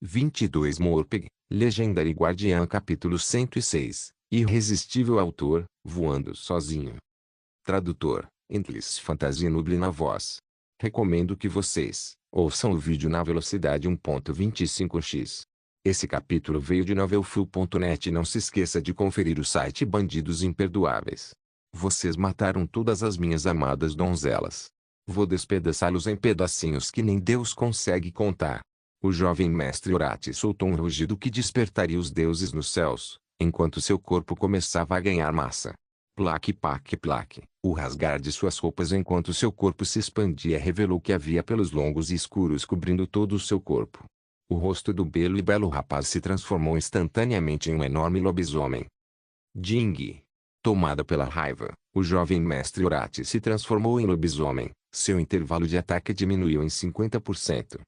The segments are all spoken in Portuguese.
22 Morpeg, Legendary Guardiã capítulo 106, Irresistível autor, voando sozinho. Tradutor, Endless Fantasy Nuble na voz. Recomendo que vocês ouçam o vídeo na velocidade 1.25x. Esse capítulo veio de novelfull.net e não se esqueça de conferir o site Bandidos Imperdoáveis. Vocês mataram todas as minhas amadas donzelas. Vou despedaçá-los em pedacinhos que nem Deus consegue contar. O jovem mestre Orate soltou um rugido que despertaria os deuses nos céus, enquanto seu corpo começava a ganhar massa. Plaque, plaque, plaque. O rasgar de suas roupas enquanto seu corpo se expandia revelou que havia pelos longos e escuros cobrindo todo o seu corpo. O rosto do belo e belo rapaz se transformou instantaneamente em um enorme lobisomem. Ding! Tomada pela raiva, o jovem mestre Orate se transformou em lobisomem. Seu intervalo de ataque diminuiu em 50%.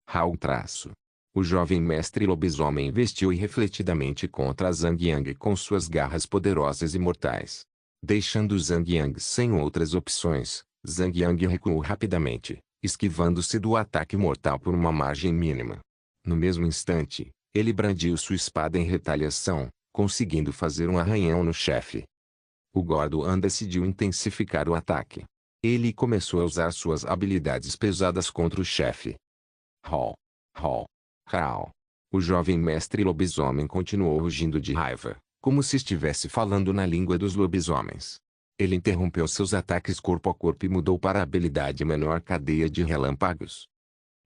Raul traço. O jovem mestre lobisomem investiu irrefletidamente contra Zhang Yang com suas garras poderosas e mortais. Deixando Zhang Yang sem outras opções, Zhang Yang recuou rapidamente, esquivando-se do ataque mortal por uma margem mínima. No mesmo instante, ele brandiu sua espada em retaliação, conseguindo fazer um arranhão no chefe. O Gorduan decidiu intensificar o ataque. Ele começou a usar suas habilidades pesadas contra o chefe. Hall. Hall. Hall. O jovem mestre lobisomem continuou rugindo de raiva, como se estivesse falando na língua dos lobisomens. Ele interrompeu seus ataques corpo a corpo e mudou para a habilidade menor cadeia de relâmpagos.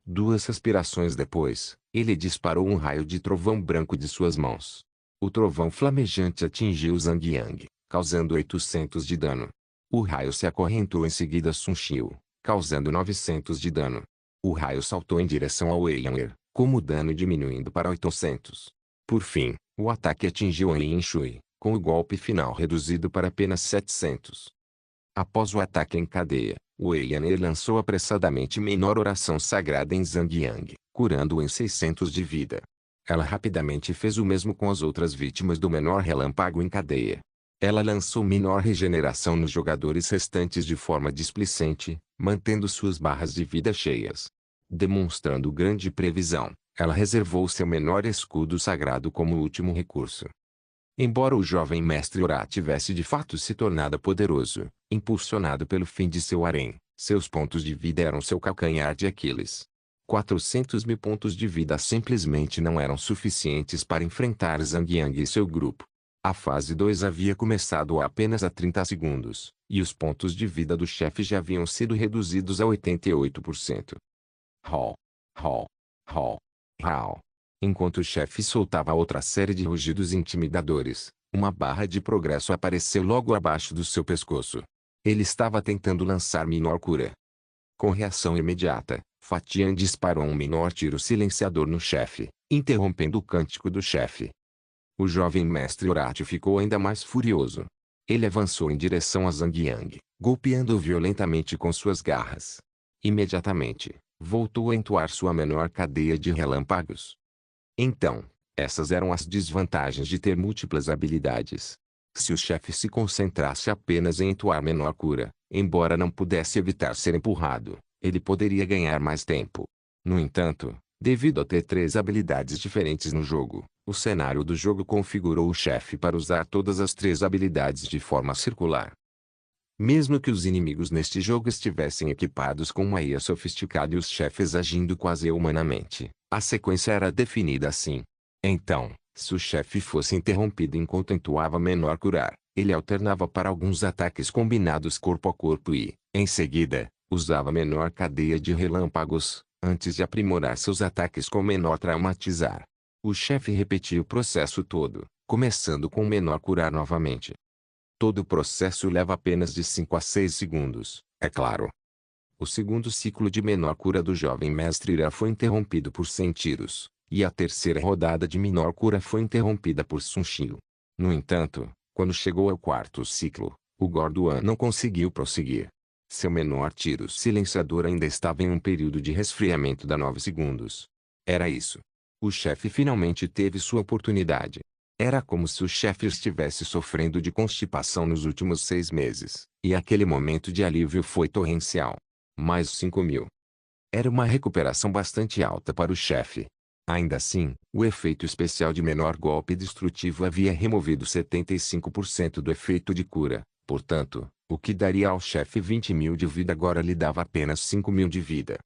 2 respirações depois, ele disparou um raio de trovão branco de suas mãos. O trovão flamejante atingiu Zhang Yang, causando 800 de dano. O raio se acorrentou em seguida a Sun Xiu, causando 900 de dano. O raio saltou em direção ao Wei Yanger, com o dano diminuindo para 800. Por fim, o ataque atingiu Lin Shui, com o golpe final reduzido para apenas 700. Após o ataque em cadeia, Wei Yanger lançou apressadamente menor oração sagrada em Zhang Yang, curando-o em 600 de vida. Ela rapidamente fez o mesmo com as outras vítimas do menor relâmpago em cadeia. Ela lançou menor regeneração nos jogadores restantes de forma displicente, mantendo suas barras de vida cheias. Demonstrando grande previsão, ela reservou seu menor escudo sagrado como último recurso. Embora o jovem mestre Ora tivesse de fato se tornado poderoso, impulsionado pelo fim de seu harém, seus pontos de vida eram seu calcanhar de Aquiles. 400.000 pontos de vida simplesmente não eram suficientes para enfrentar Zhang Yang e seu grupo. A fase 2 havia começado há apenas 30 segundos, e os pontos de vida do chefe já haviam sido reduzidos a 88%. Hall. Hall. Hall. Hall. Enquanto o chefe soltava outra série de rugidos intimidadores, uma barra de progresso apareceu logo abaixo do seu pescoço. Ele estava tentando lançar menor cura. Com reação imediata, Fatian disparou um menor tiro silenciador no chefe, interrompendo o cântico do chefe. O jovem mestre Orate ficou ainda mais furioso. Ele avançou em direção a Zhang Yang, golpeando-o violentamente com suas garras. Imediatamente, voltou a entoar sua menor cadeia de relâmpagos. Então, essas eram as desvantagens de ter múltiplas habilidades. Se o chefe se concentrasse apenas em entoar menor cura, embora não pudesse evitar ser empurrado, ele poderia ganhar mais tempo. No entanto, devido a ter 3 habilidades diferentes no jogo, o cenário do jogo configurou o chefe para usar todas as 3 habilidades de forma circular. Mesmo que os inimigos neste jogo estivessem equipados com uma IA sofisticada e os chefes agindo quase humanamente, a sequência era definida assim. Então, se o chefe fosse interrompido enquanto entoava menor curar, ele alternava para alguns ataques combinados corpo a corpo e, em seguida, usava menor cadeia de relâmpagos, antes de aprimorar seus ataques com menor traumatizar. O chefe repetia o processo todo, começando com menor curar novamente. Todo o processo leva apenas de 5 a 6 segundos, é claro. O segundo ciclo de menor cura do jovem mestre Ira foi interrompido por 100 tiros, e a terceira rodada de menor cura foi interrompida por Sun Xiu. No entanto, quando chegou ao 4º ciclo, o Gorduan não conseguiu prosseguir. Seu menor tiro silenciador ainda estava em um período de resfriamento de 9 segundos. Era isso. O chefe finalmente teve sua oportunidade. Era como se o chefe estivesse sofrendo de constipação nos últimos 6 meses, e aquele momento de alívio foi torrencial. Mais 5.000. Era uma recuperação bastante alta para o chefe. Ainda assim, o efeito especial de menor golpe destrutivo havia removido 75% do efeito de cura. Portanto, o que daria ao chefe 20.000 de vida agora lhe dava apenas 5.000 de vida.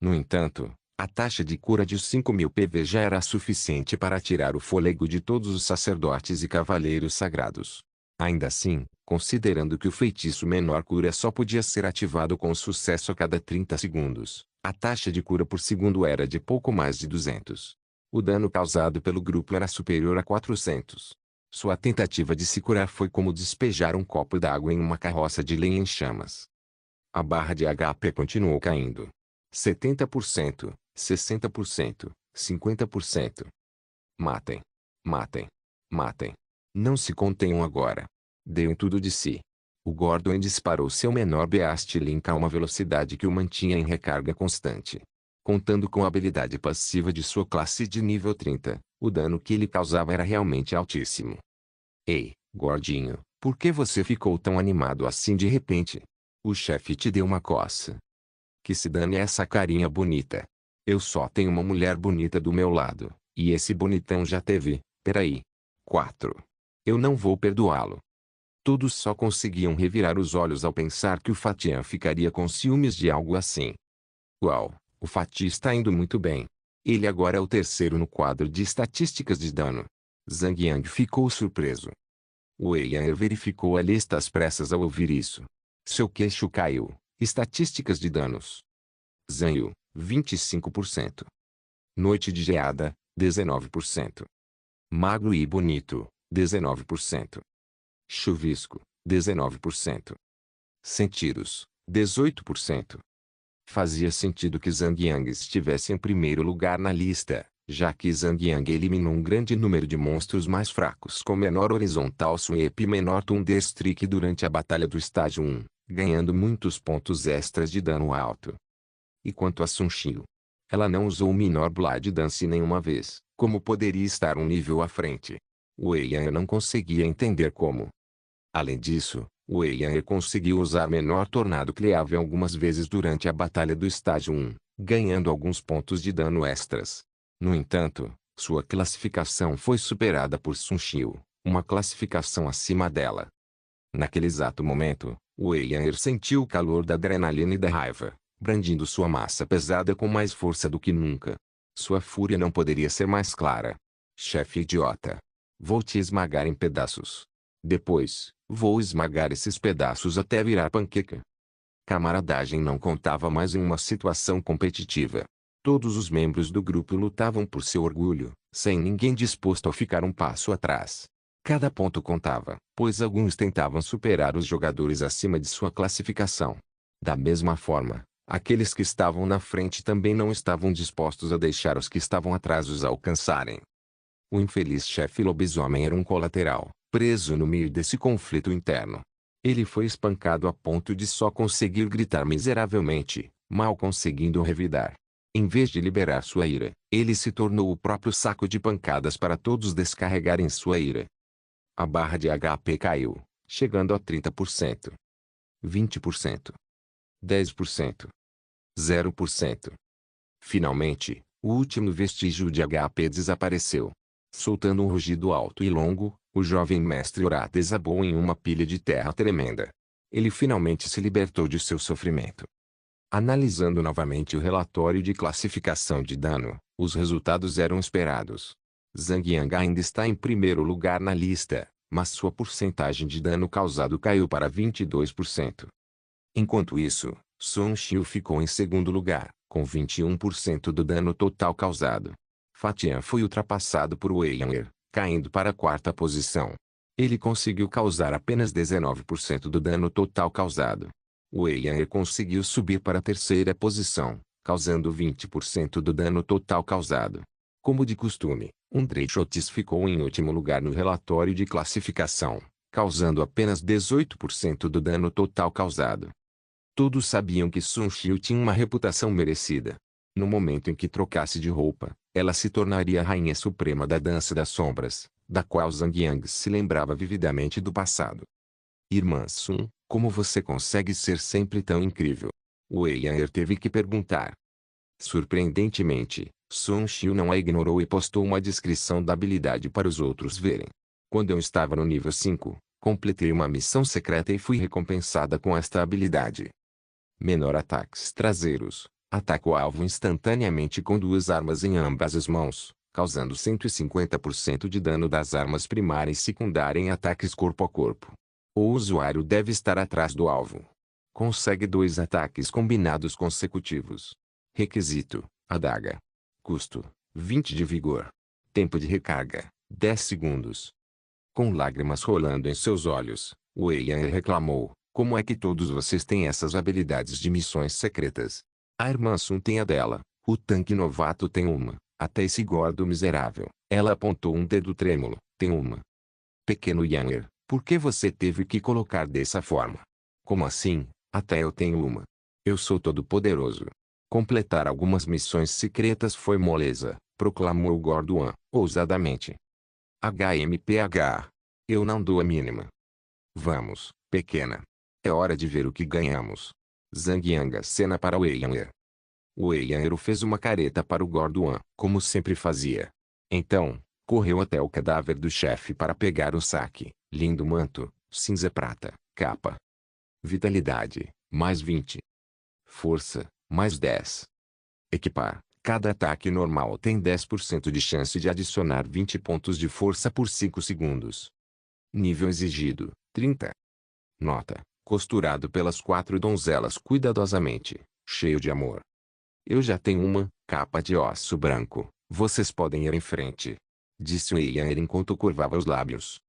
No entanto, a taxa de cura de 5.000 PV já era suficiente para tirar o fôlego de todos os sacerdotes e cavaleiros sagrados. Ainda assim, considerando que o feitiço menor cura só podia ser ativado com sucesso a cada 30 segundos, a taxa de cura por segundo era de pouco mais de 200. O dano causado pelo grupo era superior a 400. Sua tentativa de se curar foi como despejar um copo d'água em uma carroça de lenha em chamas. A barra de HP continuou caindo. 70%, 60%, 50%. Matem. Matem. Matem. Não se contenham agora. Deem tudo de si. O Gordon disparou seu menor Beast Link a uma velocidade que o mantinha em recarga constante. Contando com a habilidade passiva de sua classe de nível 30, o dano que ele causava era realmente altíssimo. Ei, gordinho, por que você ficou tão animado assim de repente? O chefe te deu uma coça. Que se dane essa carinha bonita. Eu só tenho uma mulher bonita do meu lado, e esse bonitão já teve, peraí. 4. Eu não vou perdoá-lo. Todos só conseguiam revirar os olhos ao pensar que o Fatian ficaria com ciúmes de algo assim. Uau, o Fatih está indo muito bem. Ele agora é o terceiro no quadro de estatísticas de dano. Zhang Yang ficou surpreso. Wei Yan verificou a lista às pressas ao ouvir isso. Seu queixo caiu. Estatísticas de danos. Zhang Yu, 25%. Noite de geada, 19%. Magro e bonito, 19%. Chuvisco, 19%. Sentidos, 18%. Fazia sentido que Zhang Yang estivesse em primeiro lugar na lista, já que Zhang Yang eliminou um grande número de monstros mais fracos com menor horizontal sweep e menor Thunder Streak durante a batalha do estágio 1, ganhando muitos pontos extras de dano alto. E quanto a Sun Xiu? Ela não usou o Minor Blood Dance nenhuma vez, como poderia estar um nível à frente? Wei Yan não conseguia entender como. Além disso, Wei Yan conseguiu usar Menor Tornado Cleave algumas vezes durante a batalha do estágio 1, ganhando alguns pontos de dano extras. No entanto, sua classificação foi superada por Sun Xiu, uma classificação acima dela. Naquele exato momento, Wei Yan sentiu o calor da adrenalina e da raiva, brandindo sua massa pesada com mais força do que nunca. Sua fúria não poderia ser mais clara. Chefe idiota. Vou te esmagar em pedaços. Depois, vou esmagar esses pedaços até virar panqueca. Camaradagem não contava mais em uma situação competitiva. Todos os membros do grupo lutavam por seu orgulho, sem ninguém disposto a ficar um passo atrás. Cada ponto contava, pois alguns tentavam superar os jogadores acima de sua classificação. Da mesma forma, aqueles que estavam na frente também não estavam dispostos a deixar os que estavam atrás os alcançarem. O infeliz chefe lobisomem era um colateral, preso no meio desse conflito interno. Ele foi espancado a ponto de só conseguir gritar miseravelmente, mal conseguindo revidar. Em vez de liberar sua ira, ele se tornou o próprio saco de pancadas para todos descarregarem sua ira. A barra de HP caiu, chegando a 30%. 20%. 10%. 0%. Finalmente, o último vestígio de HP desapareceu. Soltando um rugido alto e longo, o jovem mestre Ora desabou em uma pilha de terra tremenda. Ele finalmente se libertou de seu sofrimento. Analisando novamente o relatório de classificação de dano, os resultados eram esperados. Zhang Yang ainda está em primeiro lugar na lista, mas sua porcentagem de dano causado caiu para 22%. Enquanto isso, Sun Xiu ficou em segundo lugar, com 21% do dano total causado. Fatian foi ultrapassado por Wei Yan, caindo para a quarta posição. Ele conseguiu causar apenas 19% do dano total causado. Wei Yan conseguiu subir para a terceira posição, causando 20% do dano total causado. Como de costume, Dreychotis ficou em último lugar no relatório de classificação, causando apenas 18% do dano total causado. Todos sabiam que Sun Xiu tinha uma reputação merecida. No momento em que trocasse de roupa, ela se tornaria a rainha suprema da dança das sombras, da qual Zhang Yang se lembrava vividamente do passado. Irmã Sun, como você consegue ser sempre tão incrível? Wei Yan teve que perguntar. Surpreendentemente, Sun Xiu não a ignorou e postou uma descrição da habilidade para os outros verem. Quando eu estava no nível 5, completei uma missão secreta e fui recompensada com esta habilidade. Menor ataques traseiros. Ataca o alvo instantaneamente com duas armas em ambas as mãos, causando 150% de dano das armas primária e secundária em ataques corpo a corpo. O usuário deve estar atrás do alvo. Consegue 2 ataques combinados consecutivos. Requisito: adaga. Custo: 20 de vigor. Tempo de recarga: 10 segundos. Com lágrimas rolando em seus olhos, Wei Yan reclamou: como é que todos vocês têm essas habilidades de missões secretas? A irmã Sun tem a dela, o tanque novato tem uma, até esse gordo miserável. Ela apontou um dedo trêmulo, tem uma. Pequeno Yanger, por que você teve que colocar dessa forma? Como assim? Até eu tenho uma. Eu sou todo poderoso. Completar algumas missões secretas foi moleza, proclamou o gordo Wan, ousadamente. HMPH. Eu não dou a mínima. Vamos, pequena. É hora de ver o que ganhamos. Zhang Yang acena para Wei Yanger. Wei Yanger fez uma careta para o gordo Wan, como sempre fazia. Então, correu até o cadáver do chefe para pegar o saque. Lindo manto, cinza prata, capa. Vitalidade, mais 20. Força, mais 10. Equipar. Cada ataque normal tem 10% de chance de adicionar 20 pontos de força por 5 segundos. Nível exigido, 30. Nota: costurado pelas 4 donzelas cuidadosamente, cheio de amor. Eu já tenho uma, capa de osso branco, vocês podem ir em frente. Disse Wei Yan enquanto curvava os lábios.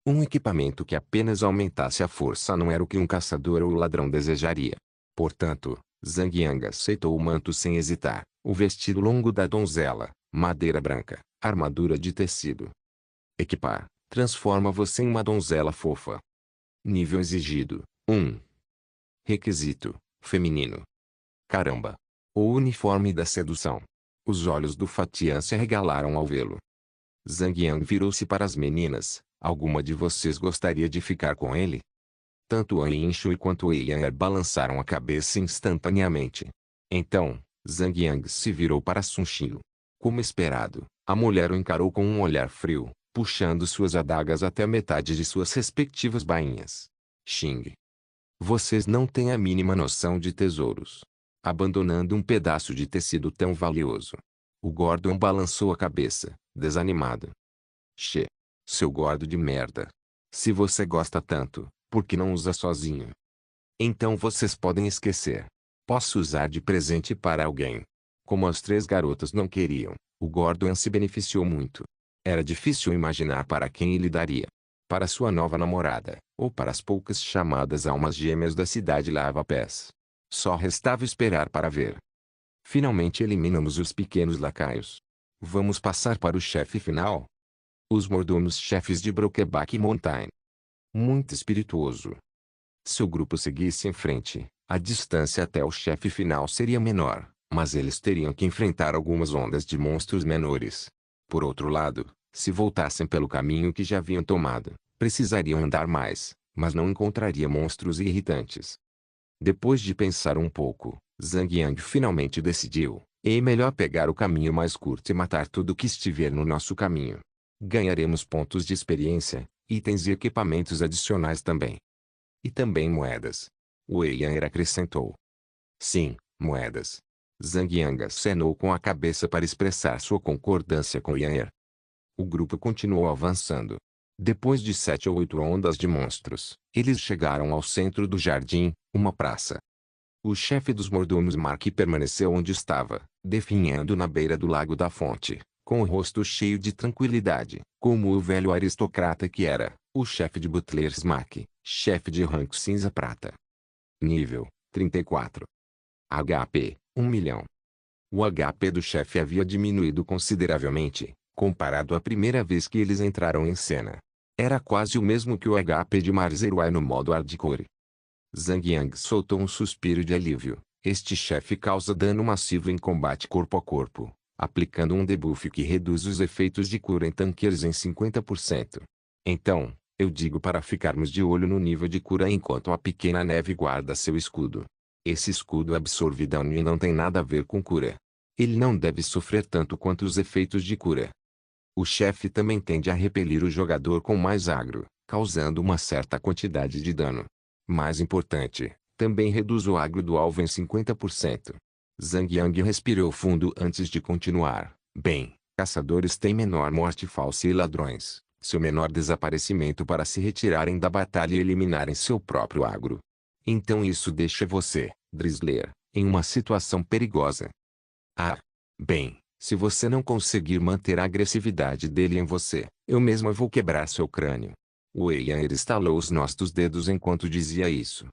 Um equipamento que apenas aumentasse a força não era o que um caçador ou ladrão desejaria. Portanto, Zhang Yang aceitou o manto sem hesitar, o vestido longo da donzela, madeira branca, armadura de tecido. Equipar, transforma você em uma donzela fofa. Nível exigido, 1. Requisito, feminino. Caramba! O uniforme da sedução. Os olhos do Fatian se arregalaram ao vê-lo. Zhang Yang virou-se para as meninas. Alguma de vocês gostaria de ficar com ele? Tanto An Yinshui quanto Wei Yan balançaram a cabeça instantaneamente. Então, Zhang Yang se virou para Sun Xiu. Como esperado, a mulher o encarou com um olhar frio, puxando suas adagas até a metade de suas respectivas bainhas. Xing. Vocês não têm a mínima noção de tesouros. Abandonando um pedaço de tecido tão valioso. O Gordon balançou a cabeça, desanimado. Che. Seu gordo de merda. Se você gosta tanto, por que não usa sozinho? Então vocês podem esquecer. Posso usar de presente para alguém. Como as 3 garotas não queriam, o Gordon se beneficiou muito. Era difícil imaginar para quem ele daria. Para sua nova namorada, ou para as poucas chamadas almas gêmeas da cidade Lava-Pés. Só restava esperar para ver. Finalmente eliminamos os pequenos lacaios. Vamos passar para o chefe final? Os mordomos-chefes de Brokeback Mountain. Muito espirituoso. Se o grupo seguisse em frente, a distância até o chefe final seria menor, mas eles teriam que enfrentar algumas ondas de monstros menores. Por outro lado, se voltassem pelo caminho que já haviam tomado, precisariam andar mais, mas não encontraria monstros irritantes. Depois de pensar um pouco, Zhang Yang finalmente decidiu: é melhor pegar o caminho mais curto e matar tudo que estiver no nosso caminho. Ganharemos pontos de experiência, itens e equipamentos adicionais também. E também moedas. Wei Yan acrescentou. Sim, moedas. Zhang Yang acenou com a cabeça para expressar sua concordância com Yan. O grupo continuou avançando. Depois de 7 ou 8 ondas de monstros, eles chegaram ao centro do jardim, uma praça. O chefe dos mordomos Mark permaneceu onde estava, definhando na beira do lago da fonte, com o rosto cheio de tranquilidade, como o velho aristocrata que era, o chefe de butlers Mark, chefe de rank cinza prata. Nível, 34. HP, 1 milhão. O HP do chefe havia diminuído consideravelmente, comparado à primeira vez que eles entraram em cena. Era quase o mesmo que o HP de Marzeruai no modo hardcore. Zhang Yang soltou um suspiro de alívio. Este chefe causa dano massivo em combate corpo a corpo, aplicando um debuff que reduz os efeitos de cura em tanqueiros em 50%. Então, eu digo para ficarmos de olho no nível de cura enquanto a pequena neve guarda seu escudo. Esse escudo absorve dano e não tem nada a ver com cura. Ele não deve sofrer tanto quanto os efeitos de cura. O chefe também tende a repelir o jogador com mais agro, causando uma certa quantidade de dano. Mais importante, também reduz o agro do alvo em 50%. Zhang Yang respirou fundo antes de continuar. Bem, caçadores têm menor morte falsa e ladrões, seu menor desaparecimento para se retirarem da batalha e eliminarem seu próprio agro. Então isso deixa você, Drizzler, em uma situação perigosa. Ah, bem, se você não conseguir manter a agressividade dele em você, eu mesmo vou quebrar seu crânio. Wei Yan estalou os nós dos dedos enquanto dizia isso.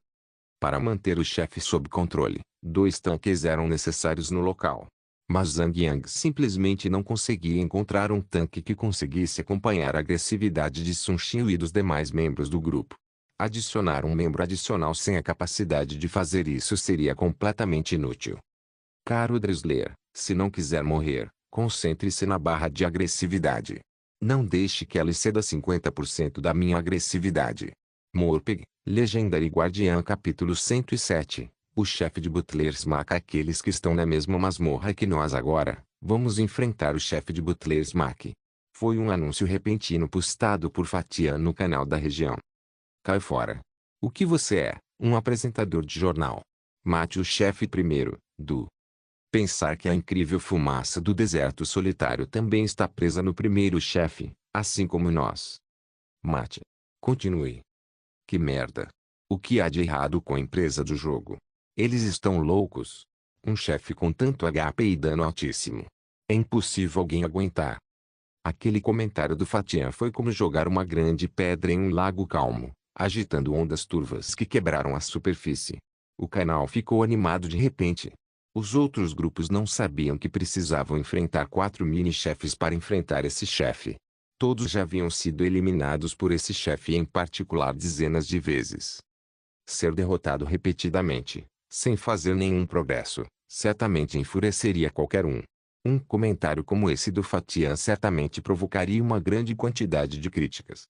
Para manter o chefe sob controle, 2 tanques eram necessários no local. Mas Zhang Yang simplesmente não conseguia encontrar um tanque que conseguisse acompanhar a agressividade de Sun Xiu e dos demais membros do grupo. Adicionar um membro adicional sem a capacidade de fazer isso seria completamente inútil. Caro Drizzler, se não quiser morrer, concentre-se na barra de agressividade. Não deixe que ela exceda 50% da minha agressividade. Morpeg, Legendary Guardiã capítulo 107. O chefe de Butlers Mac. Aqueles que estão na mesma masmorra que nós agora, vamos enfrentar o chefe de Butlers Mac. Foi um anúncio repentino postado por Fatia no canal da região. Cai fora. O que você é? Um apresentador de jornal. Mate o chefe primeiro, Pensar que a incrível fumaça do deserto solitário também está presa no primeiro chefe, assim como nós. Mate. Continue. Que merda. O que há de errado com a empresa do jogo? Eles estão loucos. Um chefe com tanto HP e dano altíssimo. É impossível alguém aguentar. Aquele comentário do Fatian foi como jogar uma grande pedra em um lago calmo, agitando ondas turvas que quebraram a superfície. O canal ficou animado de repente. Os outros grupos não sabiam que precisavam enfrentar 4 mini-chefes para enfrentar esse chefe. Todos já haviam sido eliminados por esse chefe em particular dezenas de vezes. Ser derrotado repetidamente, sem fazer nenhum progresso, certamente enfureceria qualquer um. Um comentário como esse do Fatian certamente provocaria uma grande quantidade de críticas.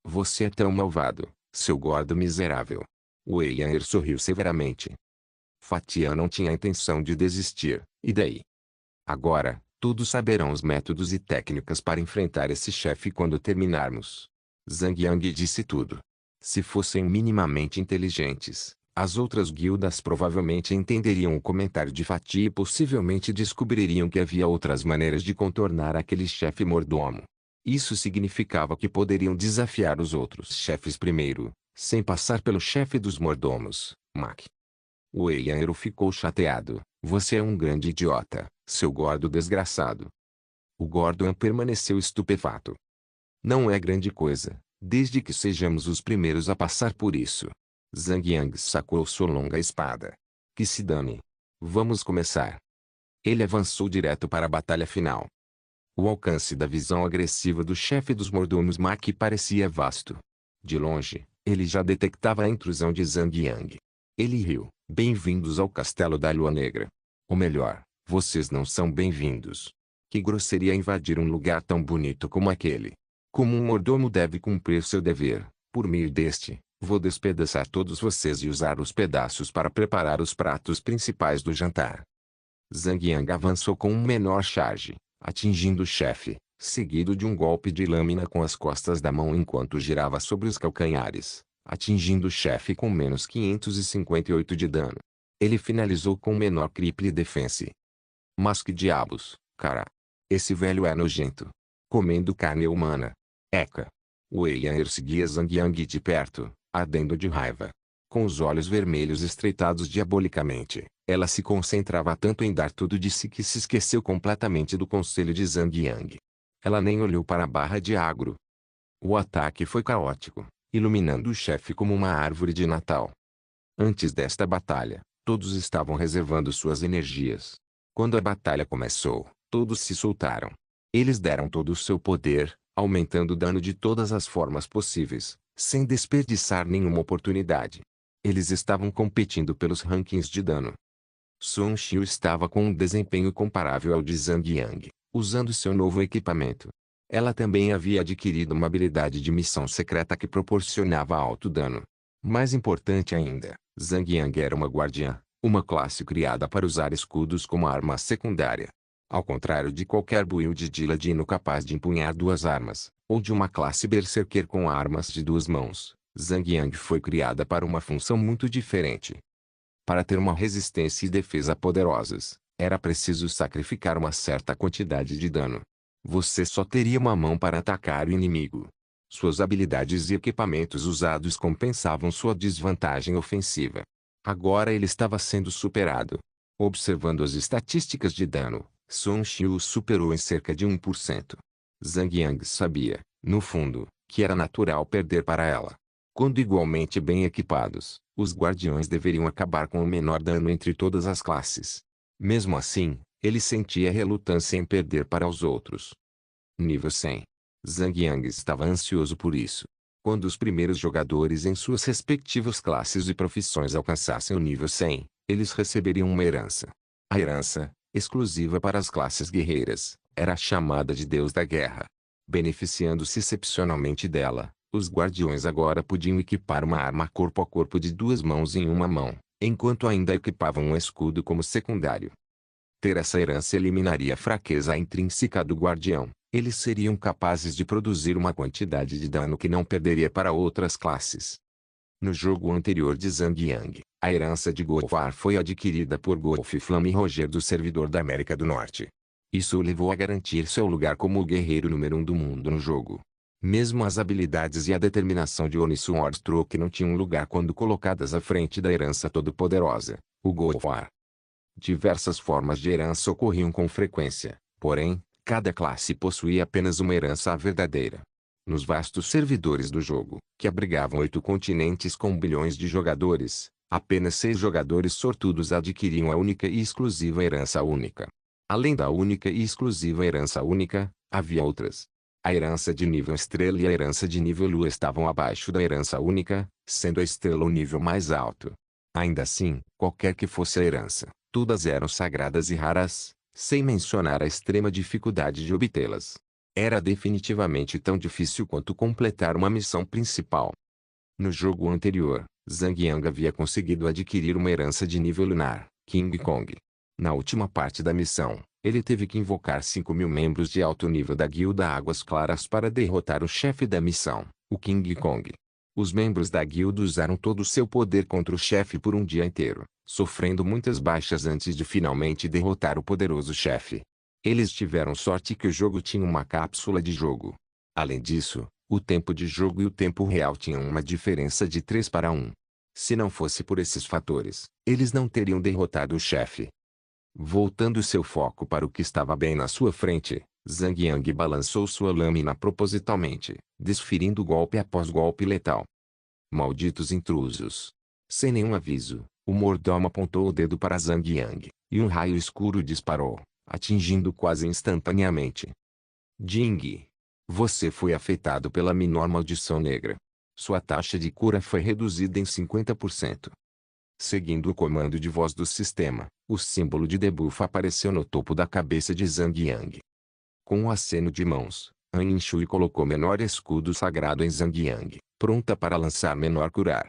Você é tão malvado, seu gordo miserável. Wei Yan sorriu severamente. Fatian não tinha a intenção de desistir, e daí? Agora, todos saberão os métodos e técnicas para enfrentar esse chefe quando terminarmos. Zhang Yang disse tudo. Se fossem minimamente inteligentes, as outras guildas provavelmente entenderiam o comentário de Fatia e possivelmente descobririam que havia outras maneiras de contornar aquele chefe mordomo. Isso significava que poderiam desafiar os outros chefes primeiro, sem passar pelo chefe dos mordomos, Mac. Wei Yan ficou chateado. Você é um grande idiota, seu gordo desgraçado. O Gordon permaneceu estupefato. Não é grande coisa, desde que sejamos os primeiros a passar por isso. Zhang Yang sacou sua longa espada. Que se dane. Vamos começar. Ele avançou direto para a batalha final. O alcance da visão agressiva do chefe dos mordomos Mac parecia vasto. De longe, ele já detectava a intrusão de Zhang Yang. Ele riu. Bem-vindos ao Castelo da Lua Negra. Ou melhor, vocês não são bem-vindos. Que grosseria invadir um lugar tão bonito como aquele. Como um mordomo deve cumprir seu dever, por meio deste, vou despedaçar todos vocês e usar os pedaços para preparar os pratos principais do jantar. Zhang Yang avançou com um menor charge, atingindo o chefe, seguido de um golpe de lâmina com as costas da mão enquanto girava sobre os calcanhares, atingindo o chefe com menos 558 de dano. Ele finalizou com menor cripple defense. Mas que diabos, cara! Esse velho é nojento. Comendo carne humana. Eca. Wei Yan seguia Zhang Yang de perto, ardendo de raiva. Com os olhos vermelhos estreitados diabolicamente, ela se concentrava tanto em dar tudo de si que se esqueceu completamente do conselho de Zhang Yang. Ela nem olhou para a barra de agro. O ataque foi caótico, iluminando o chefe como uma árvore de Natal. Antes desta batalha, todos estavam reservando suas energias. Quando a batalha começou, todos se soltaram. Eles deram todo o seu poder, aumentando o dano de todas as formas possíveis, sem desperdiçar nenhuma oportunidade. Eles estavam competindo pelos rankings de dano. Sun Xiu estava com um desempenho comparável ao de Zhang Yang, usando seu novo equipamento. Ela também havia adquirido uma habilidade de missão secreta que proporcionava alto dano. Mais importante ainda, Zhang Yang era uma guardiã, uma classe criada para usar escudos como arma secundária. Ao contrário de qualquer build de ladino capaz de empunhar duas armas, ou de uma classe berserker com armas de duas mãos, Zhang Yang foi criada para uma função muito diferente. Para ter uma resistência e defesa poderosas, era preciso sacrificar uma certa quantidade de dano. Você só teria uma mão para atacar o inimigo. Suas habilidades e equipamentos usados compensavam sua desvantagem ofensiva. Agora ele estava sendo superado. Observando as estatísticas de dano, Sun Xiu o superou em cerca de 1%. Zhang Yang sabia, no fundo, que era natural perder para ela. Quando igualmente bem equipados, os guardiões deveriam acabar com o menor dano entre todas as classes. Mesmo assim, ele sentia relutância em perder para os outros. Nível 100. Zhang Yang estava ansioso por isso. Quando os primeiros jogadores em suas respectivas classes e profissões alcançassem o nível 100, eles receberiam uma herança. A herança, exclusiva para as classes guerreiras, era chamada de Deus da Guerra. Beneficiando-se excepcionalmente dela, os guardiões agora podiam equipar uma arma corpo a corpo de duas mãos em uma mão, enquanto ainda equipavam um escudo como secundário. Ter essa herança eliminaria a fraqueza intrínseca do guardião. Eles seriam capazes de produzir uma quantidade de dano que não perderia para outras classes. No jogo anterior de Zhang Yang, a herança de Golfar foi adquirida por Golf Flame Roger do servidor da América do Norte. Isso o levou a garantir seu lugar como o guerreiro número 1 do mundo no jogo. Mesmo as habilidades e a determinação de Oni Swordstroke não tinham lugar quando colocadas à frente da herança todo-poderosa, o Golfar. Diversas formas de herança ocorriam com frequência, porém, cada classe possuía apenas uma herança verdadeira. Nos vastos servidores do jogo, que abrigavam 8 continentes com bilhões de jogadores, apenas 6 jogadores sortudos adquiriam a única e exclusiva herança única. Além da única e exclusiva herança única, havia outras. A herança de nível estrela e a herança de nível lua estavam abaixo da herança única, sendo a estrela o nível mais alto. Ainda assim, qualquer que fosse a herança, todas eram sagradas e raras, sem mencionar a extrema dificuldade de obtê-las. Era definitivamente tão difícil quanto completar uma missão principal. No jogo anterior, Zhang Yang havia conseguido adquirir uma herança de nível lunar, King Kong. Na última parte da missão, ele teve que invocar 5.000 membros de alto nível da Guilda Águas Claras para derrotar o chefe da missão, o King Kong. Os membros da guilda usaram todo o seu poder contra o chefe por um dia inteiro, sofrendo muitas baixas antes de finalmente derrotar o poderoso chefe. Eles tiveram sorte que o jogo tinha uma cápsula de jogo. Além disso, o tempo de jogo e o tempo real tinham uma diferença de 3 para 1. Se não fosse por esses fatores, eles não teriam derrotado o chefe. Voltando seu foco para o que estava bem na sua frente, Zhang Yang balançou sua lâmina propositalmente, desferindo golpe após golpe letal. Malditos intrusos! Sem nenhum aviso, o mordomo apontou o dedo para Zhang Yang, e um raio escuro disparou, atingindo quase instantaneamente. Jing! Você foi afetado pela menor maldição negra. Sua taxa de cura foi reduzida em 50%. Seguindo o comando de voz do sistema, o símbolo de debuff apareceu no topo da cabeça de Zhang Yang. Com um aceno de mãos, An Yinshui colocou menor escudo sagrado em Zhang Yang, pronta para lançar menor curar.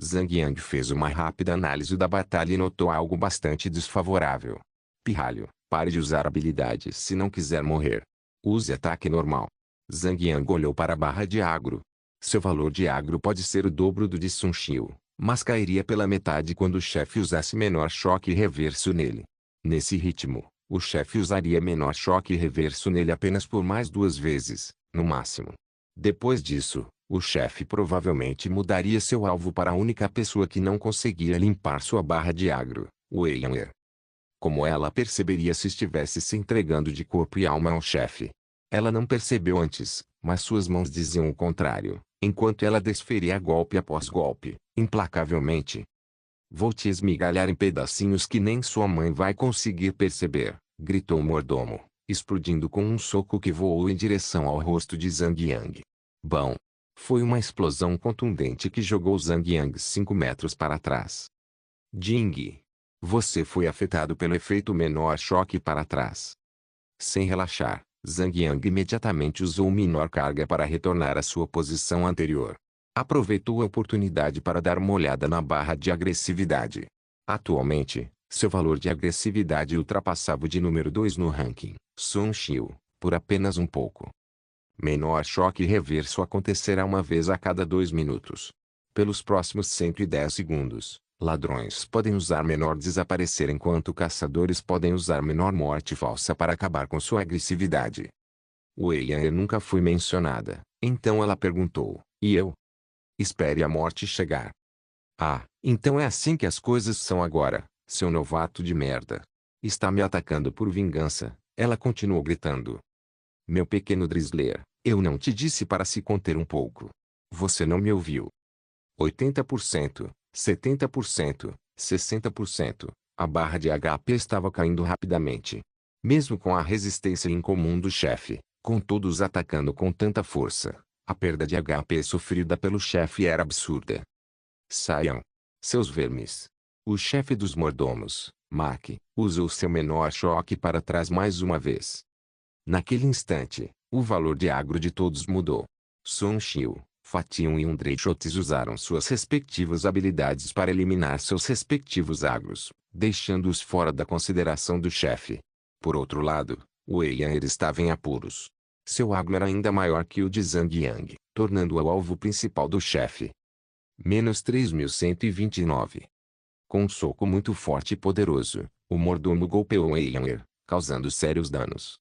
Zhang Yang fez uma rápida análise da batalha e notou algo bastante desfavorável. Pirralho, pare de usar habilidades se não quiser morrer. Use ataque normal. Zhang Yang olhou para a barra de agro. Seu valor de agro pode ser o dobro do de Sun Xiu, mas cairia pela metade quando o chefe usasse menor choque reverso nele. Nesse ritmo, o chefe usaria menor choque reverso nele apenas por mais 2 vezes, no máximo. Depois disso, o chefe provavelmente mudaria seu alvo para a única pessoa que não conseguia limpar sua barra de agro, o Eyanger. Como ela perceberia se estivesse se entregando de corpo e alma ao chefe? Ela não percebeu antes, mas suas mãos diziam o contrário, enquanto ela desferia golpe após golpe, implacavelmente. Vou te esmigalhar em pedacinhos que nem sua mãe vai conseguir perceber, gritou o mordomo, explodindo com um soco que voou em direção ao rosto de Zhang Yang. Bom! Foi uma explosão contundente que jogou Zhang Yang 5 metros para trás. Jing! Você foi afetado pelo efeito menor choque para trás. Sem relaxar, Zhang Yang imediatamente usou menor carga para retornar à sua posição anterior. Aproveitou a oportunidade para dar uma olhada na barra de agressividade. Atualmente, seu valor de agressividade ultrapassava o de número 2 no ranking, Sun Xiu, por apenas um pouco. Menor choque reverso acontecerá uma vez a cada 2 minutos. Pelos próximos 110 segundos, ladrões podem usar menor desaparecer enquanto caçadores podem usar menor morte falsa para acabar com sua agressividade. Wei Yan nunca foi mencionada, então ela perguntou, e eu? Espere a morte chegar. Ah, então é assim que as coisas são agora, seu novato de merda. Está me atacando por vingança, ela continuou gritando. Meu pequeno Drizzler, eu não te disse para se conter um pouco. Você não me ouviu. 80%, 70%, 60%. A barra de HP estava caindo rapidamente. Mesmo com a resistência incomum do chefe, com todos atacando com tanta força, a perda de HP sofrida pelo chefe era absurda. Saiam. Seus vermes. O chefe dos mordomos, Mac, usou seu menor choque para trás mais uma vez. Naquele instante, o valor de agro de todos mudou. Sun Xiu, Fatiun e Undreichotes usaram suas respectivas habilidades para eliminar seus respectivos agros, deixando-os fora da consideração do chefe. Por outro lado, Wei Yan estava em apuros. Seu agro era ainda maior que o de Zhang Yang, tornando-o o alvo principal do chefe. Menos 3.129. Com um soco muito forte e poderoso, o mordomo golpeou Wei Yan, causando sérios danos.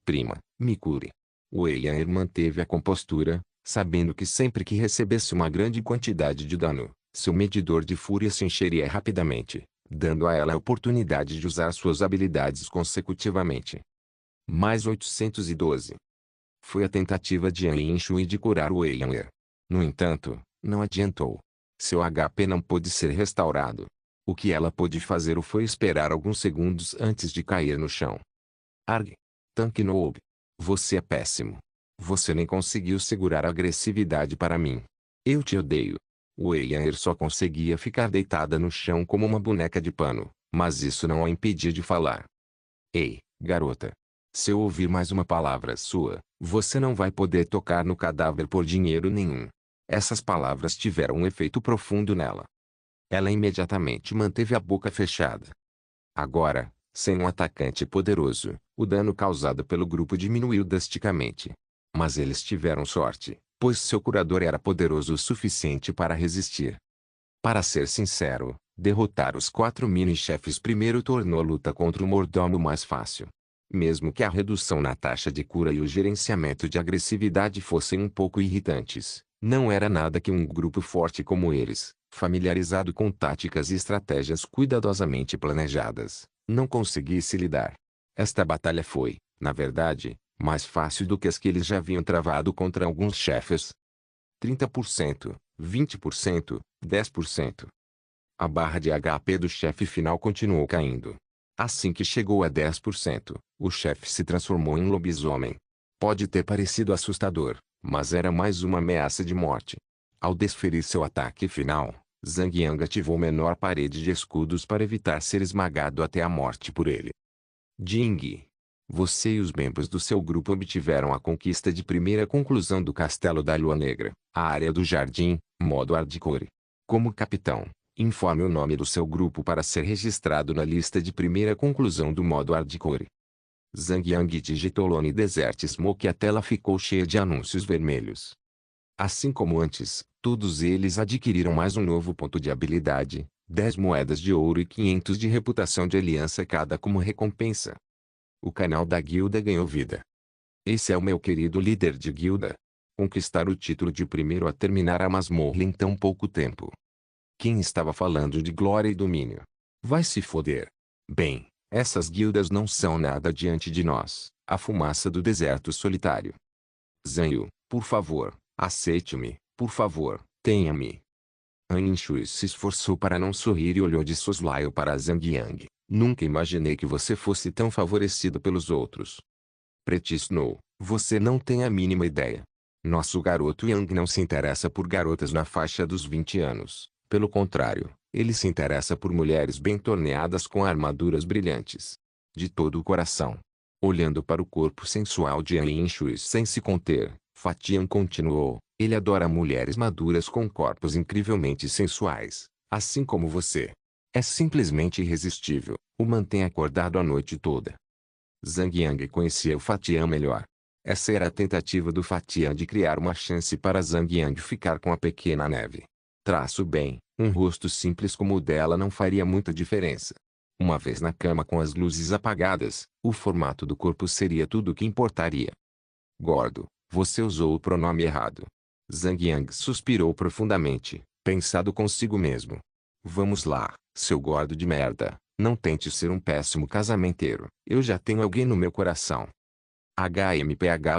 Prima, me cure. Wei Yan manteve a compostura, sabendo que sempre que recebesse uma grande quantidade de dano, seu medidor de fúria se encheria rapidamente, dando a ela a oportunidade de usar suas habilidades consecutivamente. Mais 812. Foi a tentativa de Yan Shui de curar Wei Yan. No entanto, não adiantou. Seu HP não pôde ser restaurado. O que ela pôde fazer foi esperar alguns segundos antes de cair no chão. Arg. Tanque Noob. Você é péssimo. Você nem conseguiu segurar a agressividade para mim. Eu te odeio. Wei Yan só conseguia ficar deitada no chão como uma boneca de pano, mas isso não a impedia de falar. Ei, garota. Se eu ouvir mais uma palavra sua, você não vai poder tocar no cadáver por dinheiro nenhum. Essas palavras tiveram um efeito profundo nela. Ela imediatamente manteve a boca fechada. Agora, sem um atacante poderoso, o dano causado pelo grupo diminuiu drasticamente. Mas eles tiveram sorte, pois seu curador era poderoso o suficiente para resistir. Para ser sincero, derrotar os 4 mini-chefes primeiro tornou a luta contra o mordomo mais fácil. Mesmo que a redução na taxa de cura e o gerenciamento de agressividade fossem um pouco irritantes, não era nada que um grupo forte como eles, familiarizado com táticas e estratégias cuidadosamente planejadas, não conseguisse lidar. Esta batalha foi, na verdade, mais fácil do que as que eles já haviam travado contra alguns chefes. 30%, 20%, 10%. A barra de HP do chefe final continuou caindo. Assim que chegou a 10%, o chefe se transformou em lobisomem. Pode ter parecido assustador, mas era mais uma ameaça de morte. Ao desferir seu ataque final, Zhang Yang ativou menor parede de escudos para evitar ser esmagado até a morte por ele. Jing. Você e os membros do seu grupo obtiveram a conquista de primeira conclusão do Castelo da Lua Negra, a área do jardim, modo hardcore. Como capitão, informe o nome do seu grupo para ser registrado na lista de primeira conclusão do modo hardcore. Zhang Yang digitou Lone Desert Smoke e a tela ficou cheia de anúncios vermelhos. Assim como antes, todos eles adquiriram mais um novo ponto de habilidade, 10 moedas de ouro e 500 de reputação de aliança cada como recompensa. O canal da guilda ganhou vida. Esse é o meu querido líder de guilda. Conquistar o título de primeiro a terminar a masmorra em tão pouco tempo. Quem estava falando de glória e domínio? Vai se foder. Bem, essas guildas não são nada diante de nós, a fumaça do deserto solitário. Zanyu, por favor, aceite-me, por favor, tenha-me. An Shui se esforçou para não sorrir e olhou de soslaio para Zhang Yang. Nunca imaginei que você fosse tão favorecido pelos outros. Pretisnou, você não tem a mínima ideia. Nosso garoto Yang não se interessa por garotas na faixa dos 20 anos. Pelo contrário, ele se interessa por mulheres bem torneadas com armaduras brilhantes. De todo o coração. Olhando para o corpo sensual de An Shui sem se conter, Fatian continuou, ele adora mulheres maduras com corpos incrivelmente sensuais, assim como você. É simplesmente irresistível, o mantém acordado a noite toda. Zhang Yang conhecia o Fatian melhor. Essa era a tentativa do Fatian de criar uma chance para Zhang Yang ficar com a pequena neve. Traço bem, um rosto simples como o dela não faria muita diferença. Uma vez na cama com as luzes apagadas, o formato do corpo seria tudo o que importaria. Gordo, você usou o pronome errado. Zhang Yang suspirou profundamente, pensado consigo mesmo. Vamos lá, seu gordo de merda, não tente ser um péssimo casamenteiro. Eu já tenho alguém no meu coração. HMPH,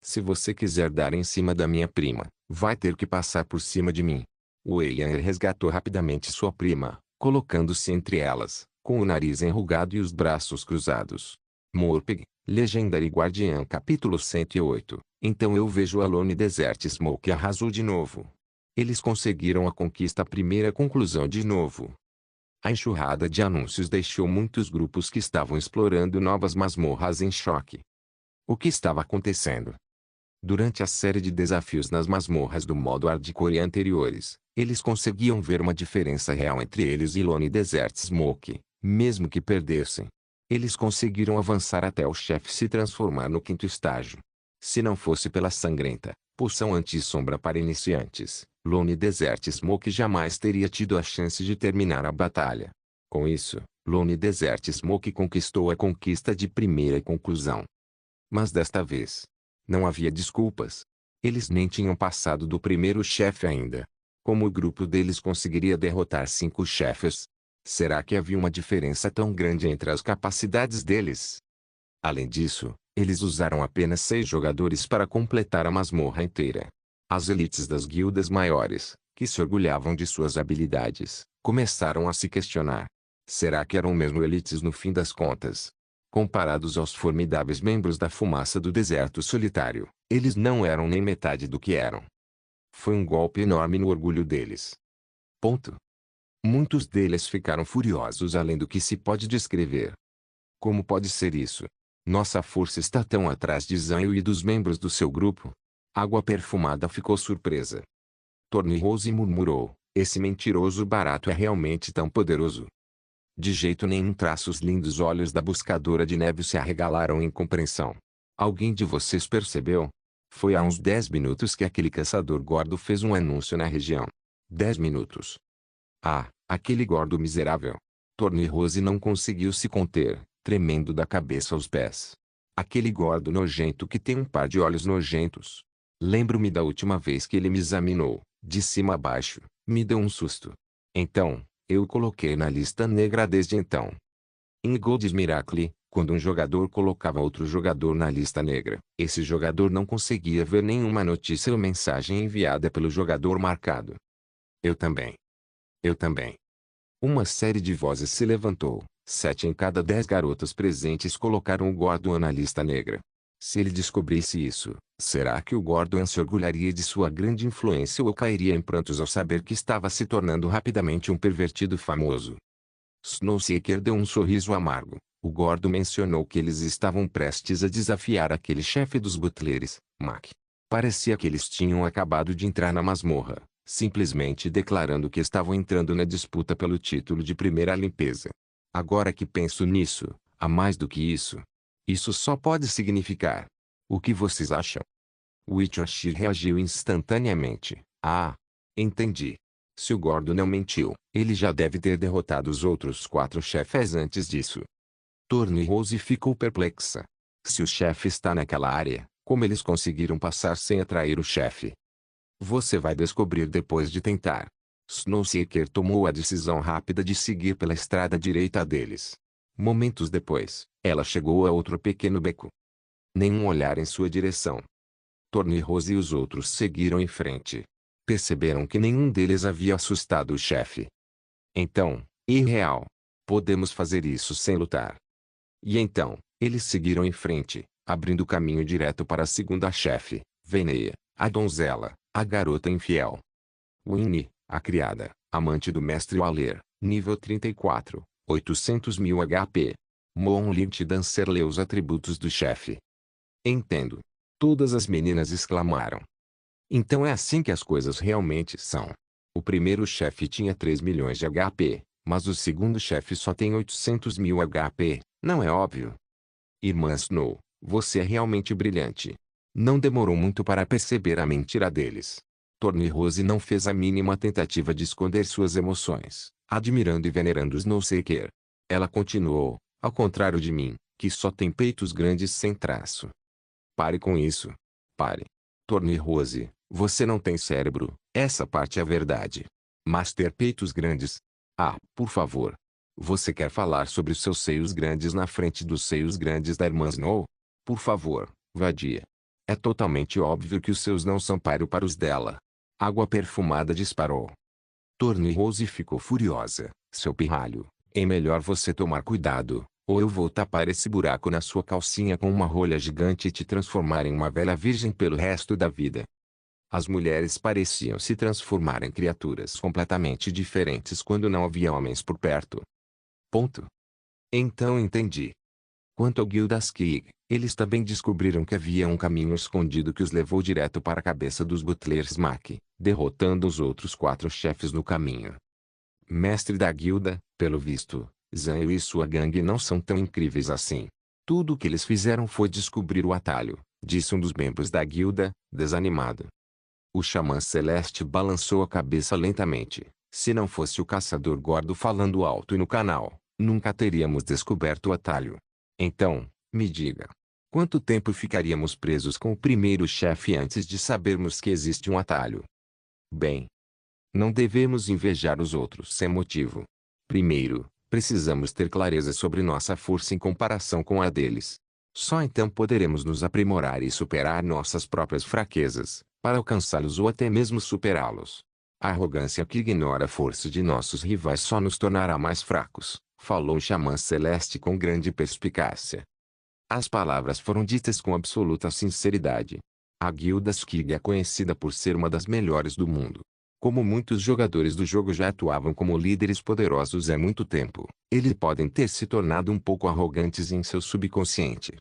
se você quiser dar em cima da minha prima, vai ter que passar por cima de mim. Wei Yan resgatou rapidamente sua prima, colocando-se entre elas, com o nariz enrugado e os braços cruzados. Morpeg, Legendary Guardian capítulo 108. Então eu vejo Alone Desert Smoke arrasou de novo. Eles conseguiram a conquista. A primeira conclusão de novo. A enxurrada de anúncios deixou muitos grupos que estavam explorando novas masmorras em choque. O que estava acontecendo? Durante a série de desafios nas masmorras do modo hardcore anteriores, eles conseguiam ver uma diferença real entre eles e Lone Desert Smoke, mesmo que perdessem. Eles conseguiram avançar até o chefe se transformar no quinto estágio. Se não fosse pela sangrenta poção anti-sombra para iniciantes, Lone Desert Smoke jamais teria tido a chance de terminar a batalha. Com isso, Lone Desert Smoke conquistou a conquista de primeira conclusão. Mas desta vez, não havia desculpas. Eles nem tinham passado do primeiro chefe ainda. Como o grupo deles conseguiria derrotar 5 chefes? Será que havia uma diferença tão grande entre as capacidades deles? Além disso, eles usaram apenas 6 jogadores para completar a masmorra inteira. As elites das guildas maiores, que se orgulhavam de suas habilidades, começaram a se questionar. Será que eram mesmo elites no fim das contas? Comparados aos formidáveis membros da fumaça do deserto solitário, eles não eram nem metade do que eram. Foi um golpe enorme no orgulho deles. Ponto. Muitos deles ficaram furiosos além do que se pode descrever. Como pode ser isso? Nossa força está tão atrás de Zanyu e dos membros do seu grupo? Água Perfumada ficou surpresa. Tornirose murmurou, esse mentiroso barato é realmente tão poderoso. De jeito nenhum. Os lindos olhos da buscadora de neve se arregalaram em compreensão. Alguém de vocês percebeu? Foi há uns 10 minutos que aquele caçador gordo fez um anúncio na região. 10 minutos. Ah, aquele gordo miserável. Tornirose não conseguiu se conter, tremendo da cabeça aos pés. Aquele gordo nojento que tem um par de olhos nojentos. Lembro-me da última vez que ele me examinou, de cima a baixo, me deu um susto. Então, eu o coloquei na lista negra desde então. Em Gold's Miracle, quando um jogador colocava outro jogador na lista negra, esse jogador não conseguia ver nenhuma notícia ou mensagem enviada pelo jogador marcado. Eu também. Eu também. Uma série de vozes se levantou. 7 em cada 10 garotas presentes colocaram o Gordoan na lista negra. Se ele descobrisse isso, será que o Gordoan se orgulharia de sua grande influência ou cairia em prantos ao saber que estava se tornando rapidamente um pervertido famoso? Snowseeker deu um sorriso amargo. O gordo mencionou que eles estavam prestes a desafiar aquele chefe dos butleres, Mac. Parecia que eles tinham acabado de entrar na masmorra, simplesmente declarando que estavam entrando na disputa pelo título de primeira limpeza. Agora que penso nisso, há mais do que isso. Isso só pode significar. O que vocês acham? Witchoshi reagiu instantaneamente. Ah, entendi. Se o gordo não mentiu, ele já deve ter derrotado os outros 4 chefes antes disso. Tornirose ficou perplexa. Se o chefe está naquela área, como eles conseguiram passar sem atrair o chefe? Você vai descobrir depois de tentar. Snowseeker tomou a decisão rápida de seguir pela estrada direita deles. Momentos depois, ela chegou a outro pequeno beco. Nenhum olhar em sua direção. Tornirose e os outros seguiram em frente. Perceberam que nenhum deles havia assustado o chefe. Então, irreal. Podemos fazer isso sem lutar. E então, eles seguiram em frente, abrindo caminho direto para a segunda chefe, Veneia, a donzela, a garota infiel. Winnie, a criada, amante do mestre Waller, nível 34, 800.000 HP. Moonlight Dancer leu os atributos do chefe. Entendo. Todas as meninas exclamaram. Então é assim que as coisas realmente são. O primeiro chefe tinha 3 milhões de HP, mas o segundo chefe só tem 800 mil HP, não é óbvio? Irmã Snow, você é realmente brilhante. Não demorou muito para perceber a mentira deles. Torne-Rose não fez a mínima tentativa de esconder suas emoções, admirando e venerando Snowseeker. Ela continuou, ao contrário de mim, que só tem peitos grandes sem traço. Pare com isso. Pare. Torne-Rose, você não tem cérebro, essa parte é a verdade. Mas ter peitos grandes? Ah, por favor. Você quer falar sobre os seus seios grandes na frente dos seios grandes da irmã Snow? Por favor, vadia. É totalmente óbvio que os seus não são páreo para os dela. Água perfumada disparou. Torne-Rose ficou furiosa. Seu pirralho, é melhor você tomar cuidado, ou eu vou tapar esse buraco na sua calcinha com uma rolha gigante e te transformar em uma velha virgem pelo resto da vida. As mulheres pareciam se transformar em criaturas completamente diferentes quando não havia homens por perto. Ponto. Então entendi. Quanto ao Gildaskig, eles também descobriram que havia um caminho escondido que os levou direto para a cabeça dos Butlers Mac, derrotando os outros 4 chefes no caminho. Mestre da guilda, pelo visto, Zanio e sua gangue não são tão incríveis assim. Tudo o que eles fizeram foi descobrir o atalho, disse um dos membros da guilda, desanimado. O xamã celeste balançou a cabeça lentamente. Se não fosse o caçador gordo falando alto no canal, nunca teríamos descoberto o atalho. Então, me diga. Quanto tempo ficaríamos presos com o primeiro chefe antes de sabermos que existe um atalho? Bem, não devemos invejar os outros sem motivo. Primeiro, precisamos ter clareza sobre nossa força em comparação com a deles. Só então poderemos nos aprimorar e superar nossas próprias fraquezas, para alcançá-los ou até mesmo superá-los. A arrogância que ignora a força de nossos rivais só nos tornará mais fracos, falou o xamã celeste com grande perspicácia. As palavras foram ditas com absoluta sinceridade. A guilda Skig é conhecida por ser uma das melhores do mundo. Como muitos jogadores do jogo já atuavam como líderes poderosos há muito tempo, eles podem ter se tornado um pouco arrogantes em seu subconsciente.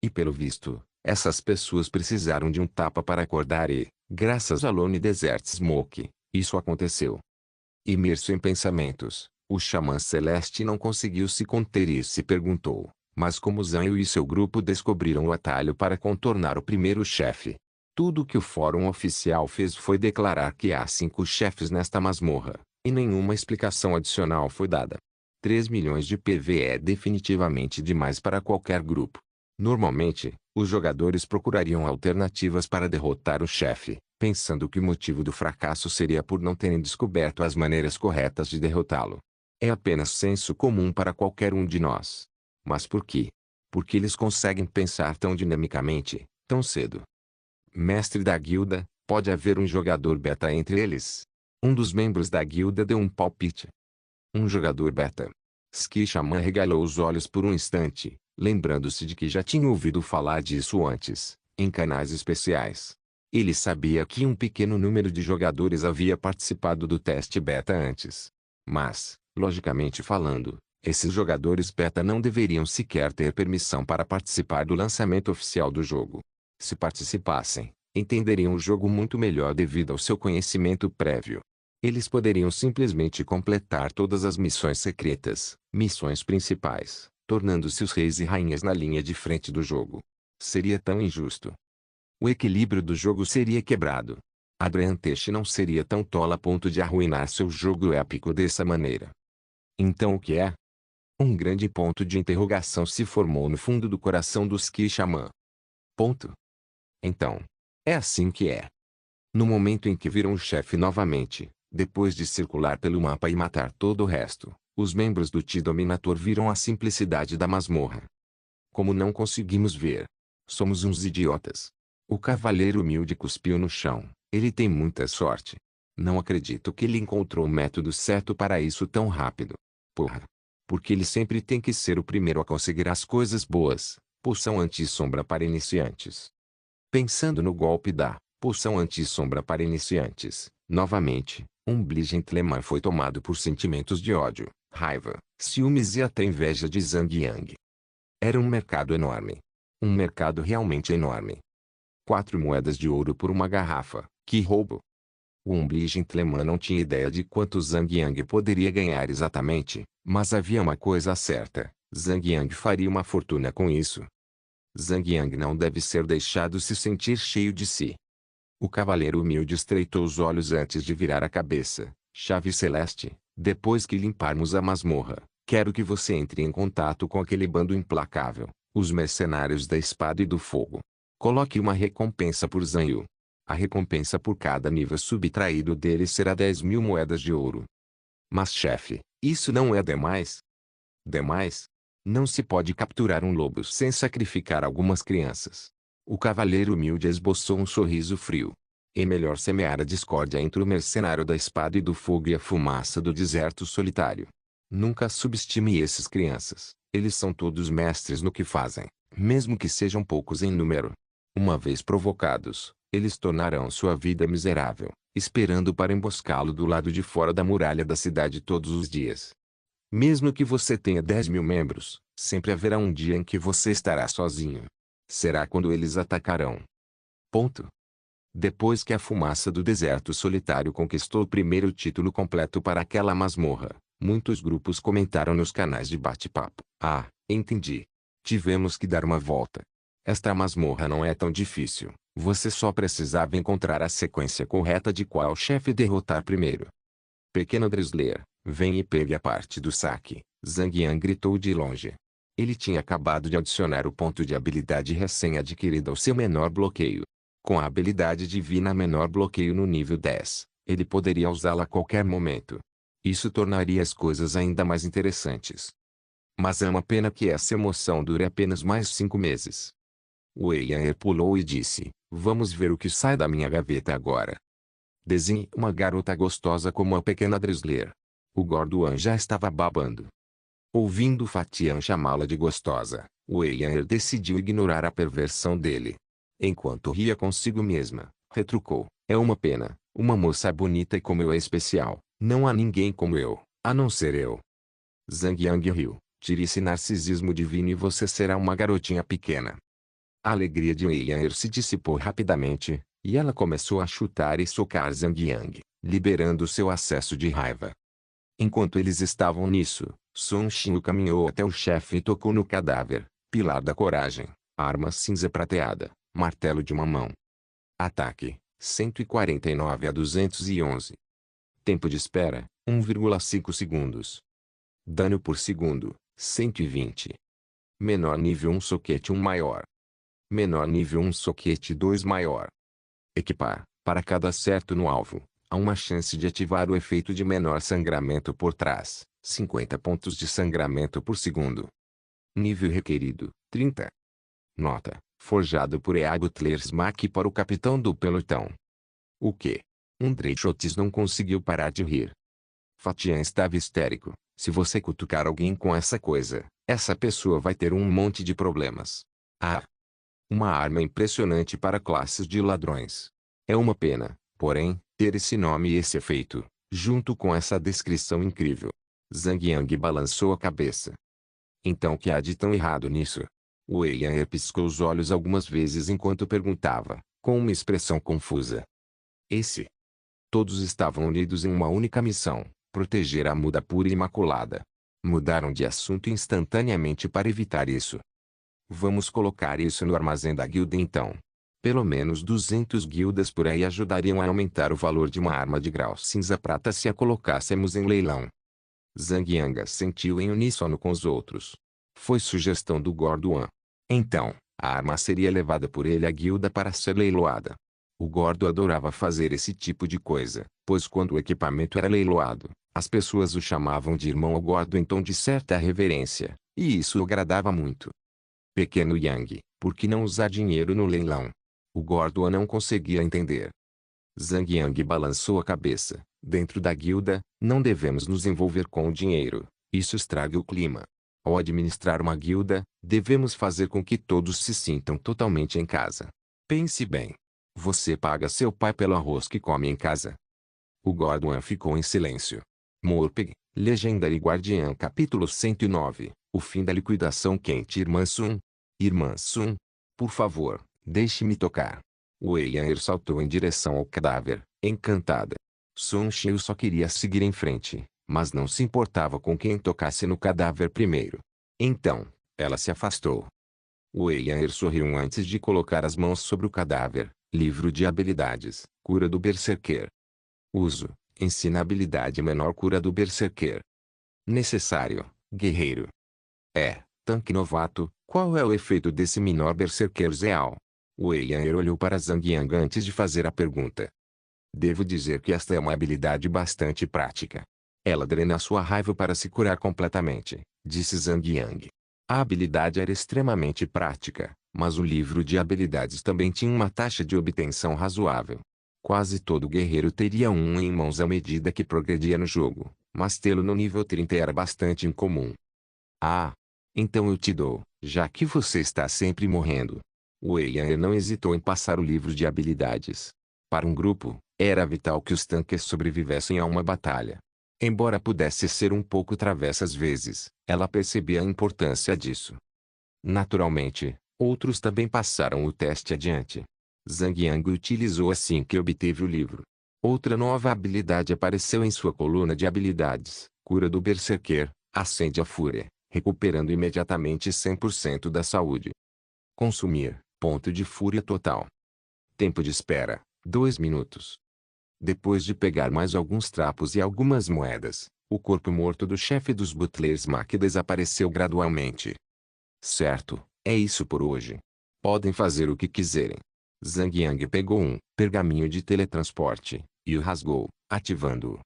E pelo visto, essas pessoas precisaram de um tapa para acordar e, graças a Lone Desert Smoke, isso aconteceu. Imerso em pensamentos, o xamã celeste não conseguiu se conter e se perguntou, mas como Zanio e seu grupo descobriram o atalho para contornar o primeiro chefe? Tudo o que o fórum oficial fez foi declarar que há 5 chefes nesta masmorra, e nenhuma explicação adicional foi dada. 3 milhões de PV é definitivamente demais para qualquer grupo. Normalmente, os jogadores procurariam alternativas para derrotar o chefe, pensando que o motivo do fracasso seria por não terem descoberto as maneiras corretas de derrotá-lo. É apenas senso comum para qualquer um de nós. Mas por quê? Porque eles conseguem pensar tão dinamicamente, tão cedo. Mestre da guilda, pode haver um jogador beta entre eles? Um dos membros da guilda deu um palpite. Um jogador beta. Ski Xamã regalou os olhos por um instante, lembrando-se de que já tinha ouvido falar disso antes, em canais especiais. Ele sabia que um pequeno número de jogadores havia participado do teste beta antes. Mas, logicamente falando, esses jogadores beta não deveriam sequer ter permissão para participar do lançamento oficial do jogo. Se participassem, entenderiam o jogo muito melhor devido ao seu conhecimento prévio. Eles poderiam simplesmente completar todas as missões secretas, missões principais, tornando-se os reis e rainhas na linha de frente do jogo. Seria tão injusto. O equilíbrio do jogo seria quebrado. Adrian Teixe não seria tão tola a ponto de arruinar seu jogo épico dessa maneira. Então o que é? Um grande ponto de interrogação se formou no fundo do coração do Ski Xamã. Ponto. Então, é assim que é. No momento em que viram o chefe novamente, depois de circular pelo mapa e matar todo o resto, os membros do T-Dominator viram a simplicidade da masmorra. Como não conseguimos ver? Somos uns idiotas. O cavaleiro humilde cuspiu no chão. Ele tem muita sorte. Não acredito que ele encontrou o método certo para isso tão rápido. Porra. Porque ele sempre tem que ser o primeiro a conseguir as coisas boas. Poção anti-sombra para iniciantes. Pensando no golpe da poção anti-sombra para iniciantes, novamente, um Gentleman foi tomado por sentimentos de ódio, raiva, ciúmes e até inveja de Zhang Yang. Era um mercado enorme. Um mercado realmente enorme. 4 moedas de ouro por uma garrafa, que roubo! O Umbli Gentleman não tinha ideia de quanto Zhang Yang poderia ganhar exatamente, mas havia uma coisa certa: Zhang Yang faria uma fortuna com isso. Zhang Yang não deve ser deixado se sentir cheio de si. O cavaleiro humilde estreitou os olhos antes de virar a cabeça. Chave Celeste, depois que limparmos a masmorra, quero que você entre em contato com aquele bando implacável, os mercenários da espada e do fogo. Coloque uma recompensa por Zhang Yu. A recompensa por cada nível subtraído dele será 10.000 moedas de ouro. Mas chefe, isso não é demais? Demais? Não se pode capturar um lobo sem sacrificar algumas crianças. O cavaleiro humilde esboçou um sorriso frio. É melhor semear a discórdia entre o mercenário da espada e do fogo e a fumaça do deserto solitário. Nunca subestime essas crianças. Eles são todos mestres no que fazem, mesmo que sejam poucos em número. Uma vez provocados, eles tornarão sua vida miserável, esperando para emboscá-lo do lado de fora da muralha da cidade todos os dias. Mesmo que você tenha 10.000 membros, sempre haverá um dia em que você estará sozinho. Será quando eles atacarão. Ponto. Depois que a fumaça do deserto solitário conquistou o primeiro título completo para aquela masmorra, muitos grupos comentaram nos canais de bate-papo: "Ah, entendi. Tivemos que dar uma volta. Esta masmorra não é tão difícil, você só precisava encontrar a sequência correta de qual chefe derrotar primeiro." "Pequeno Drizzler, vem e pegue a parte do saque", Zhang Yang gritou de longe. Ele tinha acabado de adicionar o ponto de habilidade recém-adquirido ao seu menor bloqueio. Com a habilidade divina menor bloqueio no nível 10, ele poderia usá-la a qualquer momento. Isso tornaria as coisas ainda mais interessantes. Mas é uma pena que essa emoção dure apenas mais 5 meses. Wei Yan pulou e disse: "Vamos ver o que sai da minha gaveta agora." Desenhe uma garota gostosa como a pequena Drizzler. O Gorduan já estava babando. Ouvindo Fatian chamá-la de gostosa, Wei Yan decidiu ignorar a perversão dele. Enquanto ria consigo mesma, retrucou: "É uma pena, uma moça bonita e como eu é especial, não há ninguém como eu, a não ser eu." Zhang Yang riu: "Tire esse narcisismo divino e você será uma garotinha pequena." A alegria de Wei Yan se dissipou rapidamente, e ela começou a chutar e socar Zhang Yang, liberando seu acesso de raiva. Enquanto eles estavam nisso, Sun Xiu caminhou até o chefe e tocou no cadáver, pilar da coragem, arma cinza prateada, martelo de uma mão. Ataque: 149 a 211. Tempo de espera: 1,5 segundos. Dano por segundo: 120. Menor nível 1 soquete 1 maior. Menor nível 1 soquete 2 maior. Equipar: para cada acerto no alvo, há uma chance de ativar o efeito de menor sangramento por trás, 50 pontos de sangramento por segundo. Nível requerido: 30. Nota: forjado por E.A. Butler Smack para o capitão do pelotão. O que? Dreychotis não conseguiu parar de rir. Fatian estava histérico: "Se você cutucar alguém com essa coisa, essa pessoa vai ter um monte de problemas." Ah! Uma arma impressionante para classes de ladrões. É uma pena, porém, ter esse nome e esse efeito, junto com essa descrição incrível. Zhang Yang balançou a cabeça. Então o que há de tão errado nisso? Wei Yan piscou os olhos algumas vezes enquanto perguntava, com uma expressão confusa. Esse. Todos estavam unidos em uma única missão: proteger a muda pura e imaculada. Mudaram de assunto instantaneamente para evitar isso. "Vamos colocar isso no armazém da guilda então. Pelo menos 200 guildas por aí ajudariam a aumentar o valor de uma arma de grau cinza-prata se a colocássemos em leilão." Zhang Yang assentiu em uníssono com os outros. Foi sugestão do Gorduan. Então, a arma seria levada por ele à guilda para ser leiloada. O Gordo adorava fazer esse tipo de coisa, pois quando o equipamento era leiloado, as pessoas o chamavam de irmão ao Gordo em tom de certa reverência, e isso o agradava muito. "Pequeno Yang, por que não usar dinheiro no leilão?" O Gordo não conseguia entender. Zhang Yang balançou a cabeça. "Dentro da guilda, não devemos nos envolver com o dinheiro, isso estraga o clima. Ao administrar uma guilda, devemos fazer com que todos se sintam totalmente em casa. Pense bem. Você paga seu pai pelo arroz que come em casa." O Gorduan ficou em silêncio. Morpeg, Legendary Guardiã capítulo 109, o fim da liquidação quente. Irmã Sun. Irmã Sun. Por favor, deixe-me tocar. Wei Yan saltou em direção ao cadáver, encantada. Sun Xiu só queria seguir em frente, mas não se importava com quem tocasse no cadáver primeiro. Então, ela se afastou. Wei Yan sorriu antes de colocar as mãos sobre o cadáver. Livro de habilidades, cura do Berserker. Uso, ensina habilidade menor cura do Berserker. Necessário, guerreiro. Tanque novato, qual é o efeito desse menor Berserker real? Wei Yan olhou para Zhang Yang antes de fazer a pergunta. Devo dizer que esta é uma habilidade bastante prática. Ela drena sua raiva para se curar completamente, disse Zhang Yang. A habilidade era extremamente prática, mas o livro de habilidades também tinha uma taxa de obtenção razoável. Quase todo guerreiro teria um em mãos à medida que progredia no jogo, mas tê-lo no nível 30 era bastante incomum. Ah! Então eu te dou, já que você está sempre morrendo. Wei Yan não hesitou em passar o livro de habilidades. Para um grupo, era vital que os tanques sobrevivessem a uma batalha. Embora pudesse ser um pouco travessa às vezes, ela percebia a importância disso. Naturalmente, outros também passaram o teste adiante. Zhang Yang utilizou assim que obteve o livro. Outra nova habilidade apareceu em sua coluna de habilidades, cura do Berserker, acende a fúria, recuperando imediatamente 100% da saúde. Consumir, ponto de fúria total. Tempo de espera, 2 minutos. Depois de pegar mais alguns trapos e algumas moedas, o corpo morto do chefe dos butlers Mac desapareceu gradualmente. Certo, é isso por hoje. Podem fazer o que quiserem. Zhang Yang pegou um pergaminho de teletransporte e o rasgou, ativando-o.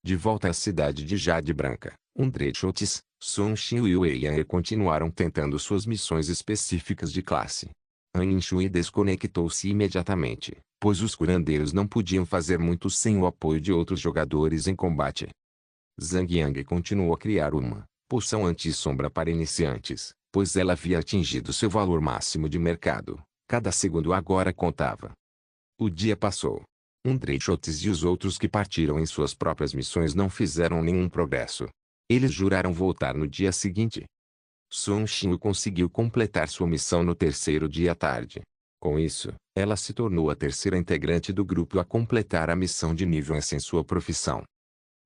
De volta à cidade de Jade Branca, Dreychotes, Sun Xiu e Wei Yan continuaram tentando suas missões específicas de classe. An Shui desconectou-se imediatamente, pois os curandeiros não podiam fazer muito sem o apoio de outros jogadores em combate. Zhang Yang continuou a criar uma poção anti-sombra para iniciantes, pois ela havia atingido seu valor máximo de mercado. Cada segundo agora contava. O dia passou. Dreychotes e os outros que partiram em suas próprias missões não fizeram nenhum progresso. Eles juraram voltar no dia seguinte. Sun Xiu conseguiu completar sua missão no terceiro dia à tarde. Com isso, ela se tornou a terceira integrante do grupo a completar a missão de nível S em sua profissão.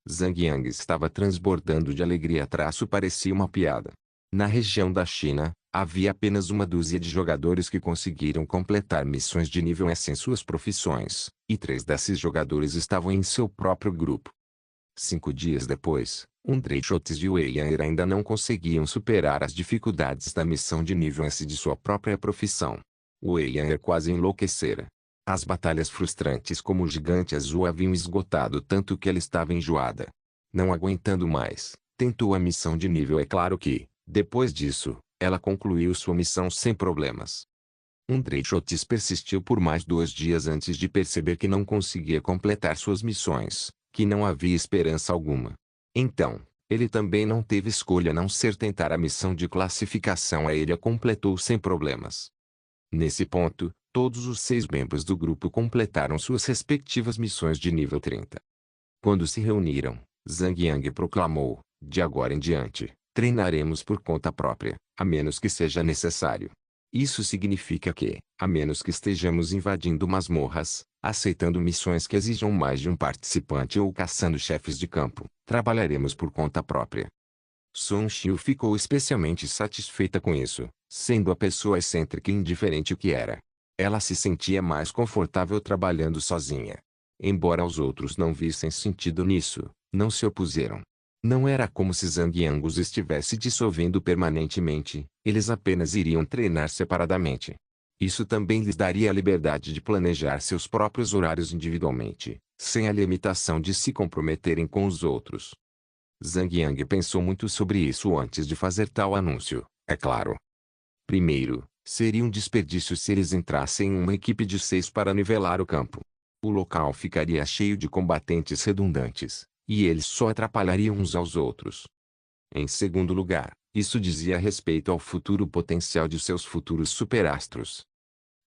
Zhang Yang estava transbordando de alegria. Parecia uma piada. Na região da China, havia apenas uma dúzia de jogadores que conseguiram completar missões de nível S em suas profissões, e 3 desses jogadores estavam em seu próprio grupo. 5 dias depois, Dreychotes e Wei Yan ainda não conseguiam superar as dificuldades da missão de nível S de sua própria profissão. Wei Yan quase enlouquecera. As batalhas frustrantes como o gigante azul haviam esgotado tanto que ela estava enjoada. Não aguentando mais, tentou a missão de nível. É claro que, depois disso, ela concluiu sua missão sem problemas. Dreychotes persistiu por mais 2 dias antes de perceber que não conseguia completar suas missões, que não havia esperança alguma. Então, ele também não teve escolha a não ser tentar a missão de classificação. Ele a completou sem problemas. Nesse ponto, todos os 6 membros do grupo completaram suas respectivas missões de nível 30. Quando se reuniram, Zhang Yang proclamou: de agora em diante, treinaremos por conta própria, a menos que seja necessário. Isso significa que, a menos que estejamos invadindo masmorras, aceitando missões que exijam mais de um participante ou caçando chefes de campo, trabalharemos por conta própria. Sun Xiu ficou especialmente satisfeita com isso, sendo a pessoa excêntrica e indiferente que era. Ela se sentia mais confortável trabalhando sozinha. Embora os outros não vissem sentido nisso, não se opuseram. Não era como se Zhang Yang os estivesse dissolvendo permanentemente, eles apenas iriam treinar separadamente. Isso também lhes daria a liberdade de planejar seus próprios horários individualmente, sem a limitação de se comprometerem com os outros. Zhang Yang pensou muito sobre isso antes de fazer tal anúncio, é claro. Primeiro, seria um desperdício se eles entrassem em uma equipe de 6 para nivelar o campo. O local ficaria cheio de combatentes redundantes, e eles só atrapalhariam uns aos outros. Em segundo lugar, isso dizia respeito ao futuro potencial de seus futuros superastros.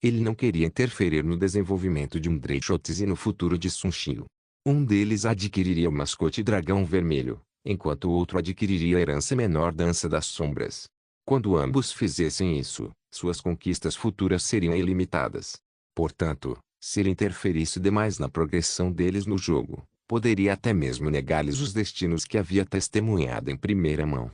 Ele não queria interferir no desenvolvimento de Dreychotes e no futuro de Sun Xiu. Um deles adquiriria o mascote dragão vermelho, enquanto o outro adquiriria a herança menor dança das sombras. Quando ambos fizessem isso, suas conquistas futuras seriam ilimitadas. Portanto, Se ele interferisse demais na progressão deles no jogo, poderia até mesmo negar-lhes os destinos que havia testemunhado em primeira mão.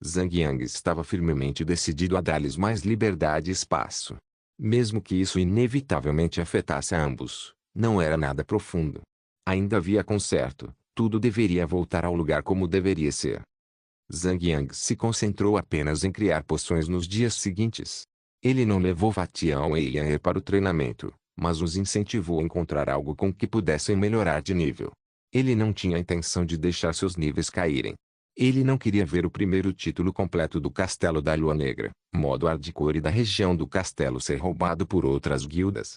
Zhang Yang estava firmemente decidido a dar-lhes mais liberdade e espaço. Mesmo que isso inevitavelmente afetasse a ambos, não era nada profundo. Ainda havia conserto, tudo deveria voltar ao lugar como deveria ser. Zhang Yang se concentrou apenas em criar poções nos dias seguintes. Ele não levou Fatiao e Yang para o treinamento, mas os incentivou a encontrar algo com que pudessem melhorar de nível. Ele não tinha a intenção de deixar seus níveis caírem. Ele não queria ver o primeiro título completo do Castelo da Lua Negra, modo hardcore da região do castelo ser roubado por outras guildas.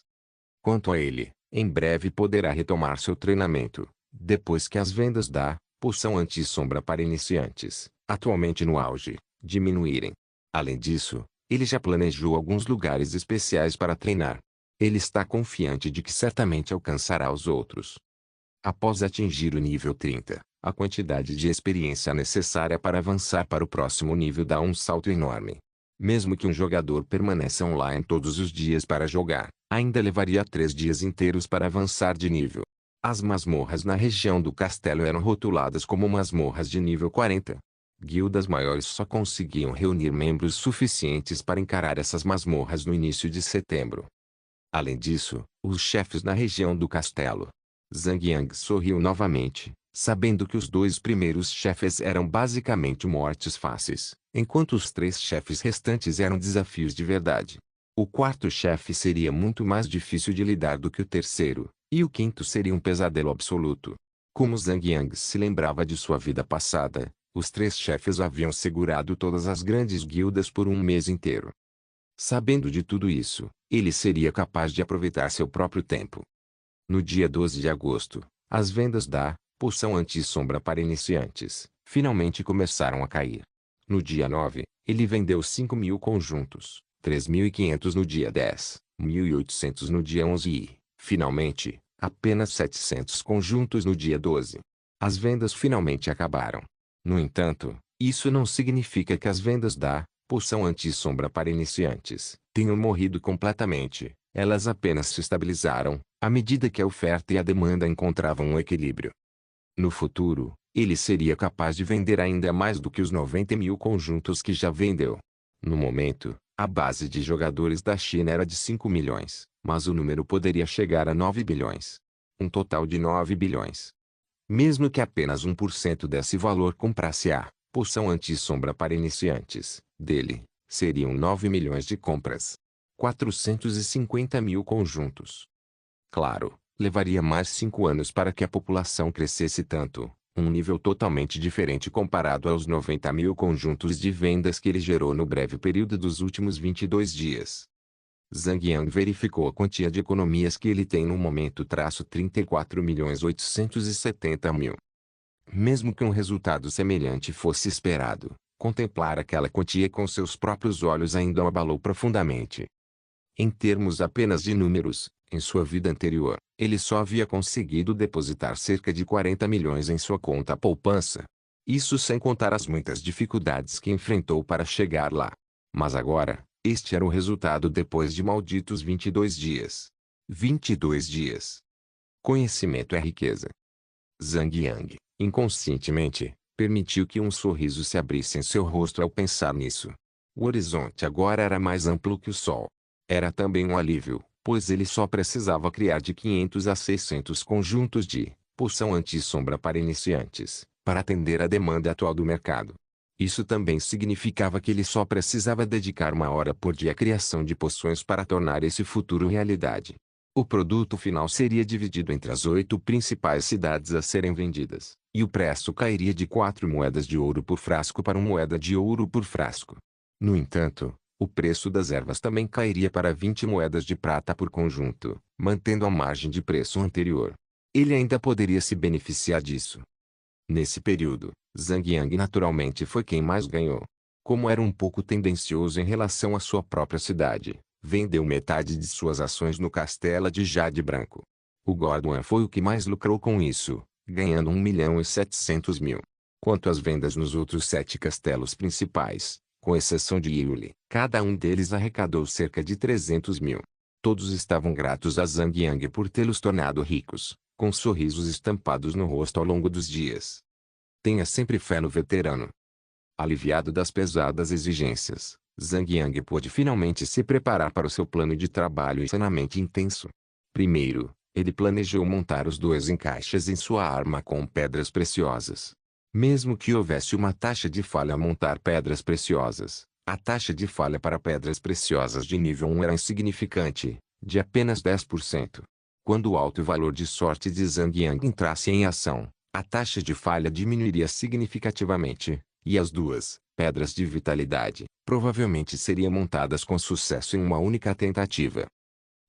Quanto a ele, em breve poderá retomar seu treinamento, depois que as vendas da poção anti-sombra para iniciantes, atualmente no auge, diminuírem. Além disso, ele já planejou alguns lugares especiais para treinar. Ele está confiante de que certamente alcançará os outros. Após atingir o nível 30, a quantidade de experiência necessária para avançar para o próximo nível dá um salto enorme. Mesmo que um jogador permaneça online todos os dias para jogar, ainda levaria 3 dias inteiros para avançar de nível. As masmorras na região do castelo eram rotuladas como masmorras de nível 40. Guildas maiores só conseguiam reunir membros suficientes para encarar essas masmorras no início de setembro. Além disso, os chefes na região do castelo. Zhang Yang sorriu novamente, sabendo que os 2 primeiros chefes eram basicamente mortes fáceis, enquanto os 3 chefes restantes eram desafios de verdade. O 4º chefe seria muito mais difícil de lidar do que o 3º, e o 5º seria um pesadelo absoluto. Como Zhang Yang se lembrava de sua vida passada, os 3 chefes haviam segurado todas as grandes guildas por um mês inteiro. Sabendo de tudo isso, ele seria capaz de aproveitar seu próprio tempo. No dia 12 de agosto, as vendas da poção anti-sombra para iniciantes finalmente começaram a cair. No dia 9, ele vendeu 5.000 conjuntos, 3.500 no dia 10, 1.800 no dia 11 e, finalmente, apenas 700 conjuntos no dia 12. As vendas finalmente acabaram. No entanto, isso não significa que as vendas da poção anti-sombra para iniciantes tenham morrido completamente. Elas apenas se estabilizaram, à medida que a oferta e a demanda encontravam um equilíbrio. No futuro, ele seria capaz de vender ainda mais do que os 90.000 conjuntos que já vendeu. No momento, a base de jogadores da China era de 5 milhões, mas o número poderia chegar a 9 bilhões. Um total de 9 bilhões. Mesmo que apenas 1% desse valor comprasse a poção anti-sombra para iniciantes dele, seriam 9 milhões de compras. 450.000 conjuntos. Claro, levaria mais 5 anos para que a população crescesse tanto, um nível totalmente diferente comparado aos 90.000 conjuntos de vendas que ele gerou no breve período dos últimos 22 dias. Zhang Yang verificou a quantia de economias que ele tem no momento $34.870.000. Mesmo que um resultado semelhante fosse esperado, contemplar aquela quantia com seus próprios olhos ainda o abalou profundamente. Em termos apenas de números, em sua vida anterior, ele só havia conseguido depositar cerca de 40 milhões em sua conta poupança. Isso sem contar as muitas dificuldades que enfrentou para chegar lá. Mas agora, este era o resultado depois de malditos 22 dias. 22 dias. Conhecimento é riqueza. Zhang Yang, inconscientemente, permitiu que um sorriso se abrisse em seu rosto ao pensar nisso. O horizonte agora era mais amplo que o sol. Era também um alívio, pois ele só precisava criar de 500 a 600 conjuntos de poção anti-sombra para iniciantes, para atender à demanda atual do mercado. Isso também significava que ele só precisava dedicar 1 hora por dia à criação de poções para tornar esse futuro realidade. O produto final seria dividido entre as 8 principais cidades a serem vendidas, e o preço cairia de 4 moedas de ouro por frasco para 1 moeda de ouro por frasco. No entanto, o preço das ervas também cairia para 20 moedas de prata por conjunto, mantendo a margem de preço anterior. Ele ainda poderia se beneficiar disso. Nesse período, Zhang Yang naturalmente foi quem mais ganhou. Como era um pouco tendencioso em relação à sua própria cidade, vendeu metade de suas ações no Castelo de Jade Branco. O Gordon foi o que mais lucrou com isso, ganhando 1.700.000. Quanto às vendas nos outros 7 castelos principais, com exceção de Yuli, cada um deles arrecadou cerca de 300.000. Todos estavam gratos a Zhang Yang por tê-los tornado ricos, com sorrisos estampados no rosto ao longo dos dias. Tenha sempre fé no veterano. Aliviado das pesadas exigências, Zhang Yang pôde finalmente se preparar para o seu plano de trabalho insanamente intenso. Primeiro, ele planejou montar os 2 encaixes em sua arma com pedras preciosas. Mesmo que houvesse uma taxa de falha a montar pedras preciosas, a taxa de falha para pedras preciosas de nível 1 era insignificante, de apenas 10%. Quando o alto valor de sorte de Zhang Yang entrasse em ação, a taxa de falha diminuiria significativamente, e as 2 pedras de vitalidade provavelmente seriam montadas com sucesso em uma única tentativa.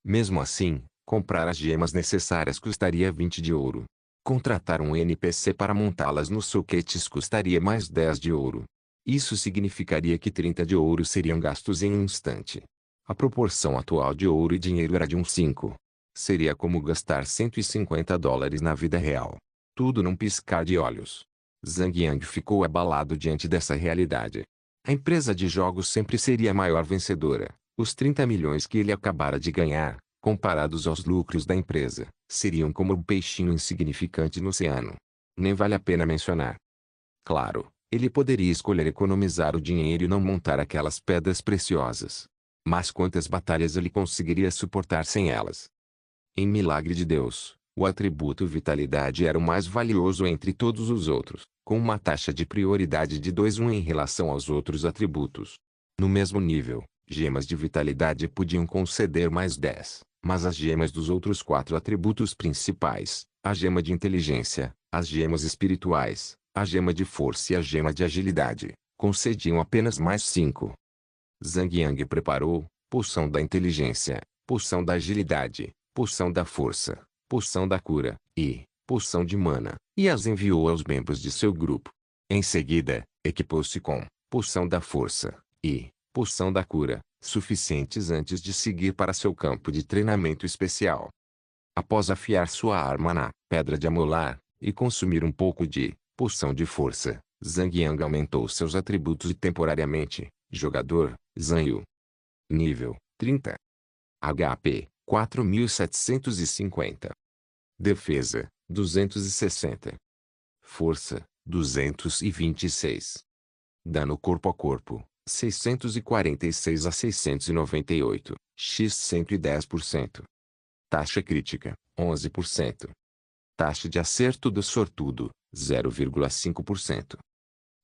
Mesmo assim, comprar as gemas necessárias custaria 20 de ouro. Contratar um NPC para montá-las nos soquetes custaria mais 10 de ouro. Isso significaria que 30 de ouro seriam gastos em um instante. A proporção atual de ouro e dinheiro era de 1:5. Seria como gastar $150 na vida real. Tudo num piscar de olhos. Zhang Yang ficou abalado diante dessa realidade. A empresa de jogos sempre seria a maior vencedora. Os 30 milhões que ele acabara de ganhar, comparados aos lucros da empresa, seriam como um peixinho insignificante no oceano. Nem vale a pena mencionar. Claro, ele poderia escolher economizar o dinheiro e não montar aquelas pedras preciosas. Mas quantas batalhas ele conseguiria suportar sem elas? Em milagre de Deus, o atributo vitalidade era o mais valioso entre todos os outros, com uma taxa de prioridade de 2:1 em relação aos outros atributos. No mesmo nível, gemas de vitalidade podiam conceder mais 10, mas as gemas dos outros 4 atributos principais, a gema de inteligência, as gemas espirituais, a gema de força e a gema de agilidade, concediam apenas mais 5. Zhang Yang preparou poção da inteligência, poção da agilidade, poção da força, poção da cura e poção de mana, e as enviou aos membros de seu grupo. Em seguida, equipou-se com poção da força e poção da cura, suficientes antes de seguir para seu campo de treinamento especial. Após afiar sua arma na pedra de amolar e consumir um pouco de poção de força, Zhang Yang aumentou seus atributos e temporariamente, jogador, Zhang Yu. Nível 30. HP 4750. Defesa 260. Força 226. Dano corpo a corpo 646 a 698, x 110%. Taxa crítica 11%. Taxa de acerto do sortudo 0,5%.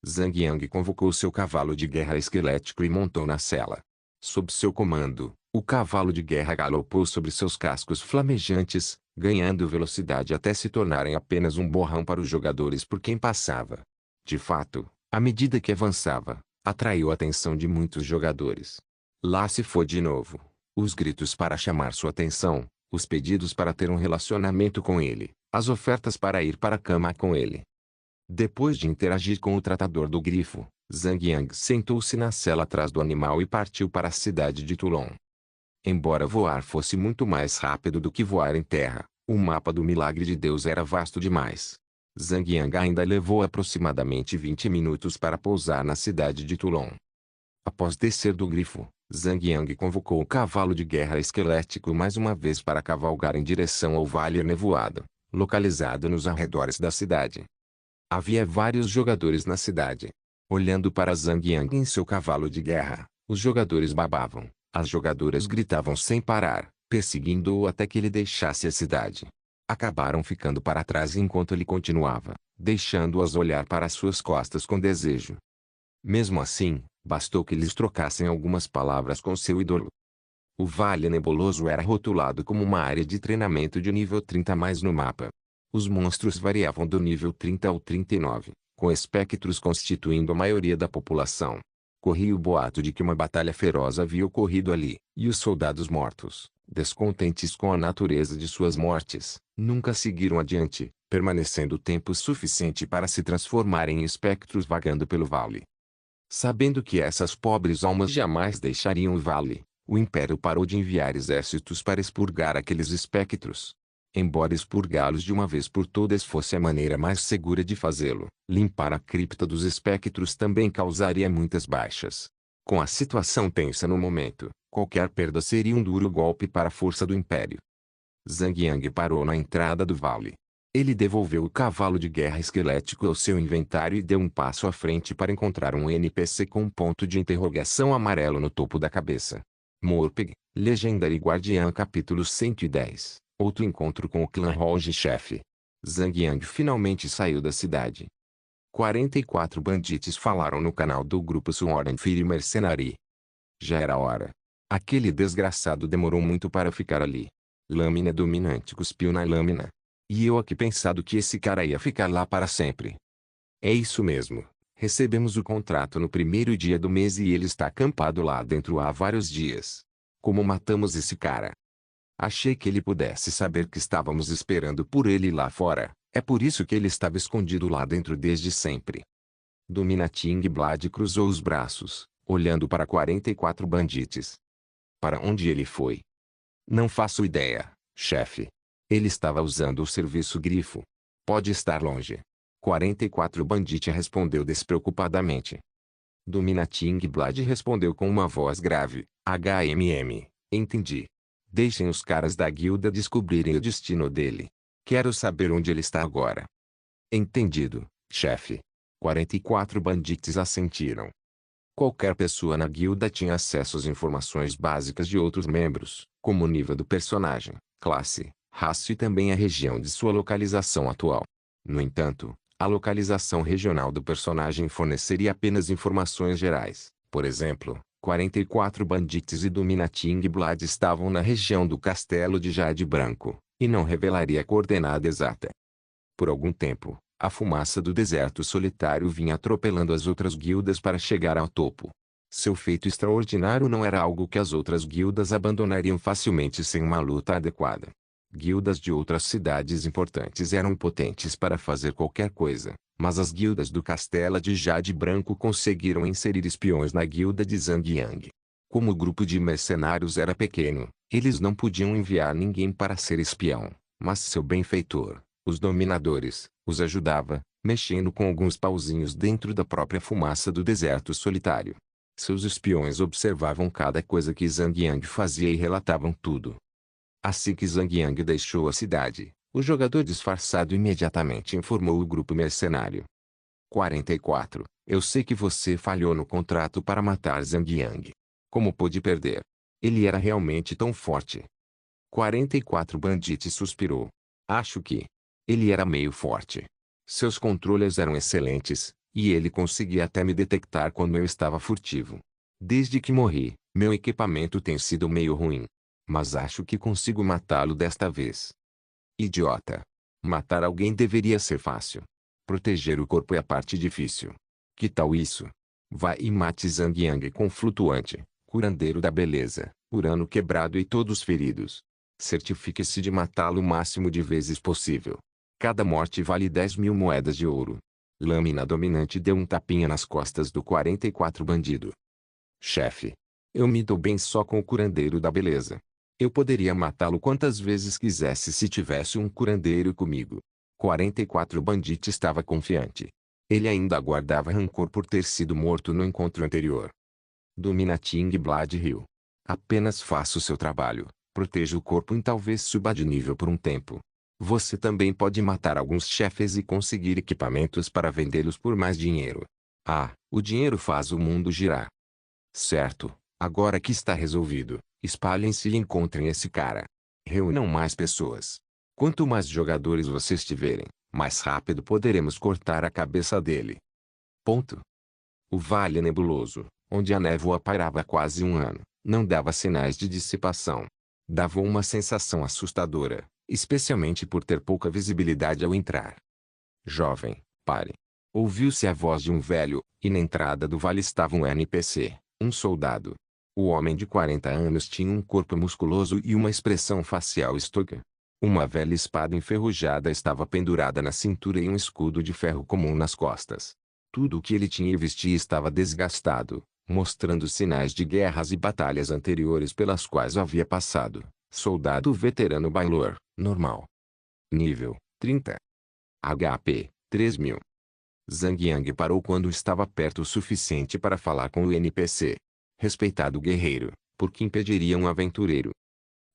Zhang Yang convocou seu cavalo de guerra esquelético e montou na sela. Sob seu comando, o cavalo de guerra galopou sobre seus cascos flamejantes, ganhando velocidade até se tornarem apenas um borrão para os jogadores por quem passava. De fato, à medida que avançava, atraiu a atenção de muitos jogadores. Lá se foi de novo. Os gritos para chamar sua atenção, os pedidos para ter um relacionamento com ele, as ofertas para ir para a cama com ele. Depois de interagir com o tratador do grifo, Zhang Yang sentou-se na cela atrás do animal e partiu para a cidade de Toulon. Embora voar fosse muito mais rápido do que voar em terra, o mapa do milagre de Deus era vasto demais. Zhang Yang ainda levou aproximadamente 20 minutos para pousar na cidade de Toulon. Após descer do grifo, Zhang Yang convocou o cavalo de guerra esquelético mais uma vez para cavalgar em direção ao Vale Nevoado, localizado nos arredores da cidade. Havia vários jogadores na cidade. Olhando para Zhang Yang em seu cavalo de guerra, os jogadores babavam, as jogadoras gritavam sem parar, perseguindo-o até que ele deixasse a cidade. Acabaram ficando para trás enquanto ele continuava, deixando-as olhar para suas costas com desejo. Mesmo assim, bastou que eles trocassem algumas palavras com seu ídolo. O Vale Nebuloso era rotulado como uma área de treinamento de nível 30 mais no mapa. Os monstros variavam do nível 30 ao 39, com espectros constituindo a maioria da população. Corria o boato de que uma batalha feroz havia ocorrido ali, e os soldados mortos, descontentes com a natureza de suas mortes, nunca seguiram adiante, permanecendo tempo suficiente para se transformarem em espectros vagando pelo vale. Sabendo que essas pobres almas jamais deixariam o vale, o Império parou de enviar exércitos para expurgar aqueles espectros. Embora expurgá-los de uma vez por todas fosse a maneira mais segura de fazê-lo, limpar a cripta dos espectros também causaria muitas baixas. Com a situação tensa no momento, Qualquer perda seria um duro golpe para a força do Império. Zhang Yang parou na entrada do vale. Ele devolveu o cavalo de guerra esquelético ao seu inventário e deu um passo à frente para encontrar um NPC com um ponto de interrogação amarelo no topo da cabeça. Morpeg, Legendary Guardiã capítulo 110. Outro encontro com o clã Roge-chefe. Zhang Yang finalmente saiu da cidade. 44 bandites falaram no canal do grupo Sworn Fury Mercenary. Já era hora. Aquele desgraçado demorou muito para ficar ali. Lâmina dominante cuspiu na lâmina. E eu aqui pensado que esse cara ia ficar lá para sempre. É isso mesmo. Recebemos o contrato no primeiro dia do mês e ele está acampado lá dentro há vários dias. Como matamos esse cara? Achei que ele pudesse saber que estávamos esperando por ele lá fora. É por isso que ele estava escondido lá dentro desde sempre. Dominating Blade cruzou os braços, olhando para 44 bandites. Para onde ele foi? Não faço ideia, chefe. Ele estava usando o serviço Grifo. Pode estar longe. 44 Bandit respondeu despreocupadamente. Dominating Blade respondeu com uma voz grave. Entendi. Deixem os caras da guilda descobrirem o destino dele. Quero saber onde ele está agora. Entendido, chefe. 44 bandites assentiram. Qualquer pessoa na guilda tinha acesso às informações básicas de outros membros, como o nível do personagem, classe, raça e também a região de sua localização atual. No entanto, a localização regional do personagem forneceria apenas informações gerais. Por exemplo, 44 bandites e Dominating Blade estavam na região do Castelo de Jade Branco, e não revelaria a coordenada exata. Por algum tempo, a fumaça do deserto solitário vinha atropelando as outras guildas para chegar ao topo. Seu feito extraordinário não era algo que as outras guildas abandonariam facilmente sem uma luta adequada. Guildas de outras cidades importantes eram potentes para fazer qualquer coisa, mas as guildas do Castelo de Jade Branco conseguiram inserir espiões na guilda de Zhang Yang. Como o grupo de mercenários era pequeno, eles não podiam enviar ninguém para ser espião, mas seu benfeitor, os dominadores, os ajudava, mexendo com alguns pauzinhos dentro da própria fumaça do deserto solitário. Seus espiões observavam cada coisa que Zhang Yang fazia e relatavam tudo. Assim que Zhang Yang deixou a cidade, o jogador disfarçado imediatamente informou o grupo mercenário. 44. Eu sei que você falhou no contrato para matar Zhang Yang. Como pôde perder? Ele era realmente tão forte. 44 Bandit suspirou. Acho que ele era meio forte. Seus controles eram excelentes, e ele conseguia até me detectar quando eu estava furtivo. Desde que morri, meu equipamento tem sido meio ruim. Mas acho que consigo matá-lo desta vez. Idiota. Matar alguém deveria ser fácil. Proteger o corpo é a parte difícil. Que tal isso? Vá e mate Zhang Yang com flutuante, curandeiro da beleza, Urano quebrado e todos feridos. Certifique-se de matá-lo o máximo de vezes possível. Cada morte vale 10.000 moedas de ouro. Lâmina dominante deu um tapinha nas costas do 44 bandido. Chefe. Eu me dou bem só com o curandeiro da beleza. Eu poderia matá-lo quantas vezes quisesse se tivesse um curandeiro comigo. 44 Bandit estava confiante. Ele ainda guardava rancor por ter sido morto no encontro anterior. Dominating Blade riu. Apenas faça o seu trabalho. Proteja o corpo e talvez suba de nível por um tempo. Você também pode matar alguns chefes e conseguir equipamentos para vendê-los por mais dinheiro. Ah, o dinheiro faz o mundo girar. Certo, agora que está resolvido, espalhem-se e encontrem esse cara. Reúnam mais pessoas. Quanto mais jogadores vocês tiverem, mais rápido poderemos cortar a cabeça dele. Ponto. O Vale Nebuloso, onde a névoa pairava há quase um ano, não dava sinais de dissipação. Dava uma sensação assustadora, especialmente por ter pouca visibilidade ao entrar. Jovem, pare. Ouviu-se a voz de um velho, e na entrada do vale estava um NPC, um soldado. O homem de 40 anos tinha um corpo musculoso e uma expressão facial estoica. Uma velha espada enferrujada estava pendurada na cintura e um escudo de ferro comum nas costas. Tudo o que ele tinha e vestia estava desgastado, mostrando sinais de guerras e batalhas anteriores pelas quais havia passado. Soldado veterano Bailor, normal. Nível, 30. HP, 3.000. Zhang Yang parou quando estava perto o suficiente para falar com o NPC. Respeitado guerreiro, porque impediria um aventureiro.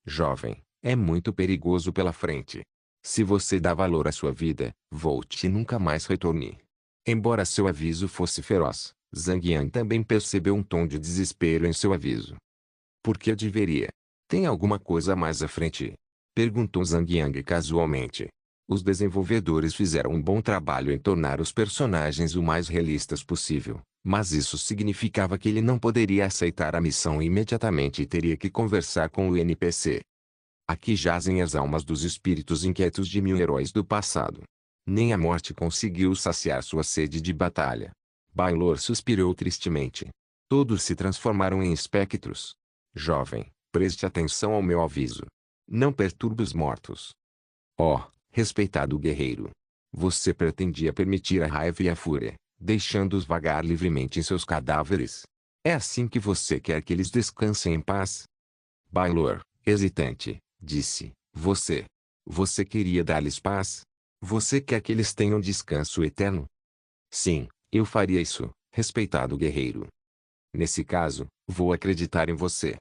Jovem, é muito perigoso pela frente. Se você dá valor à sua vida, volte e nunca mais retorne. Embora seu aviso fosse feroz, Zhang Yang também percebeu um tom de desespero em seu aviso. Por que eu deveria? Tem alguma coisa mais à frente? Perguntou Zhang Yang casualmente. Os desenvolvedores fizeram um bom trabalho em tornar os personagens o mais realistas possível, mas isso significava que ele não poderia aceitar a missão imediatamente e teria que conversar com o NPC. Aqui jazem as almas dos espíritos inquietos de 1000 heróis do passado. Nem a morte conseguiu saciar sua sede de batalha. Baylor suspirou tristemente. Todos se transformaram em espectros. Jovem, preste atenção ao meu aviso. Não perturbe os mortos. Oh, respeitado guerreiro. Você pretendia permitir a raiva e a fúria, deixando-os vagar livremente em seus cadáveres. É assim que você quer que eles descansem em paz? Baylor, hesitante, disse, Você queria dar-lhes paz? Você quer que eles tenham descanso eterno? Sim, eu faria isso, respeitado guerreiro. Nesse caso, vou acreditar em você.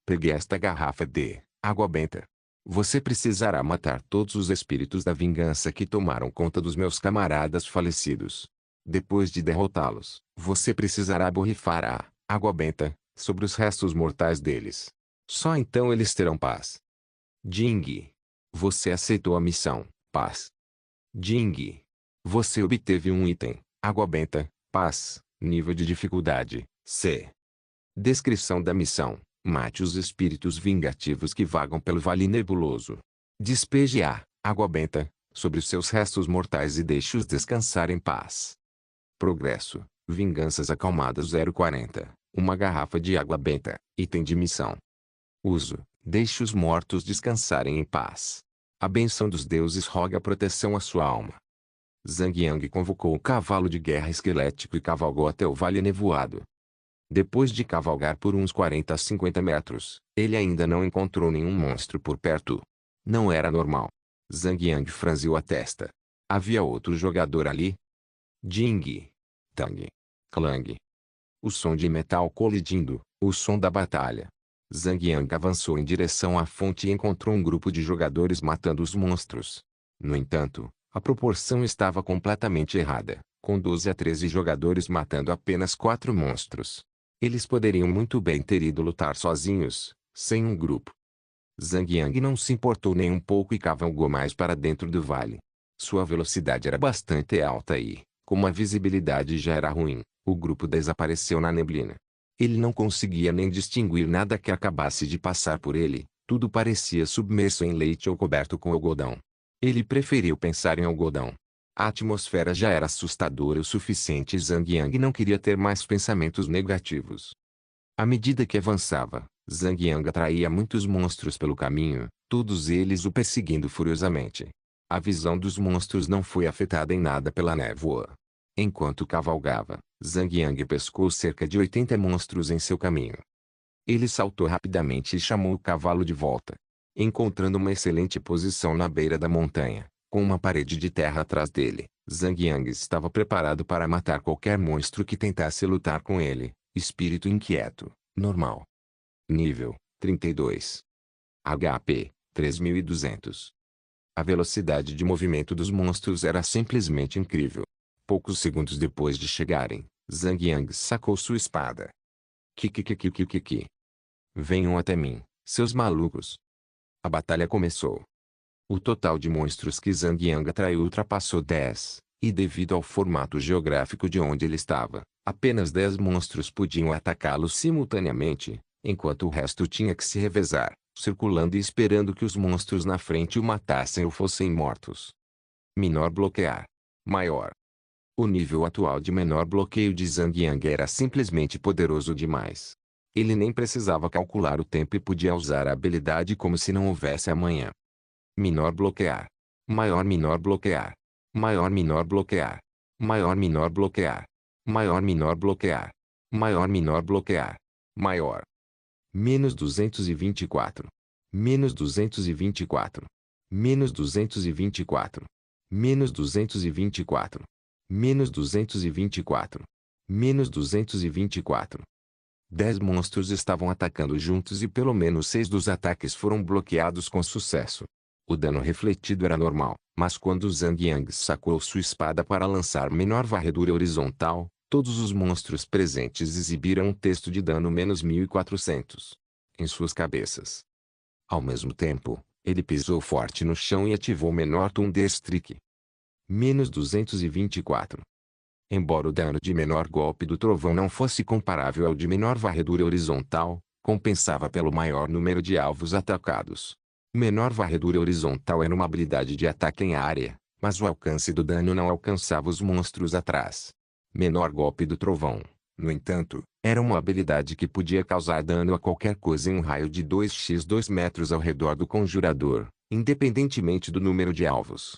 Pegue esta garrafa de água benta. Você precisará matar todos os espíritos da vingança que tomaram conta dos meus camaradas falecidos. Depois de derrotá-los, você precisará borrifar a água benta sobre os restos mortais deles. Só então eles terão paz. Jing. Você aceitou a missão, paz. Jing. Você obteve um item, água benta, paz, nível de dificuldade, C. Descrição da missão. Mate os espíritos vingativos que vagam pelo vale nebuloso. Despeje a água benta sobre os seus restos mortais e deixe-os descansar em paz. Progresso. Vinganças acalmadas 040. Uma garrafa de água benta. Item de missão. Uso. Deixe os mortos descansarem em paz. A benção dos deuses roga proteção à sua alma. Zhang Yang convocou o cavalo de guerra esquelético e cavalgou até o vale nevoado. Depois de cavalgar por uns 40 a 50 metros, ele ainda não encontrou nenhum monstro por perto. Não era normal. Zhang Yang franziu a testa. Havia outro jogador ali? Jing. Tang. Clang. O som de metal colidindo, o som da batalha. Zhang Yang avançou em direção à fonte e encontrou um grupo de jogadores matando os monstros. No entanto, a proporção estava completamente errada, com 12 a 13 jogadores matando apenas 4 monstros. Eles poderiam muito bem ter ido lutar sozinhos, sem um grupo. Zhang Yang não se importou nem um pouco e cavalgou mais para dentro do vale. Sua velocidade era bastante alta e, como a visibilidade já era ruim, o grupo desapareceu na neblina. Ele não conseguia nem distinguir nada que acabasse de passar por ele, tudo parecia submerso em leite ou coberto com algodão. Ele preferiu pensar em algodão. A atmosfera já era assustadora o suficiente e Zhang Yang não queria ter mais pensamentos negativos. À medida que avançava, Zhang Yang atraía muitos monstros pelo caminho, todos eles o perseguindo furiosamente. A visão dos monstros não foi afetada em nada pela névoa. Enquanto cavalgava, Zhang Yang pescou cerca de 80 monstros em seu caminho. Ele saltou rapidamente e chamou o cavalo de volta. Encontrando uma excelente posição na beira da montanha, com uma parede de terra atrás dele, Zhang Yang estava preparado para matar qualquer monstro que tentasse lutar com ele. Espírito inquieto, normal. Nível, 32. HP, 3200. A velocidade de movimento dos monstros era simplesmente incrível. Poucos segundos depois de chegarem, Zhang Yang sacou sua espada. Kikikikikikiki. Venham até mim, seus malucos. A batalha começou. O total de monstros que Zhang Yang atraiu ultrapassou 10, e devido ao formato geográfico de onde ele estava, apenas 10 monstros podiam atacá-lo simultaneamente, enquanto o resto tinha que se revezar, circulando e esperando que os monstros na frente o matassem ou fossem mortos. Menor bloquear. Maior. O nível atual de menor bloqueio de Zhang Yang era simplesmente poderoso demais. Ele nem precisava calcular o tempo e podia usar a habilidade como se não houvesse amanhã. Menor bloquear. Maior menor bloquear. Maior menor bloquear. Maior menor bloquear. Maior menor bloquear. Maior menor bloquear. Maior. Menos 224. Menos 224. Menos 224. Menos 224. Menos 224. Menos 224. 10 monstros estavam atacando juntos e pelo menos 6 dos ataques foram bloqueados com sucesso. O dano refletido era normal, mas quando Zhang Yang sacou sua espada para lançar menor varredura horizontal, todos os monstros presentes exibiram um texto de dano menos 1400 em suas cabeças. Ao mesmo tempo, ele pisou forte no chão e ativou menor Thunderstrike. Menos 224. Embora o dano de menor golpe do trovão não fosse comparável ao de menor varredura horizontal, compensava pelo maior número de alvos atacados. Menor varredura horizontal era uma habilidade de ataque em área, mas o alcance do dano não alcançava os monstros atrás. Menor golpe do trovão, no entanto, era uma habilidade que podia causar dano a qualquer coisa em um raio de 2x 2 metros ao redor do conjurador, independentemente do número de alvos.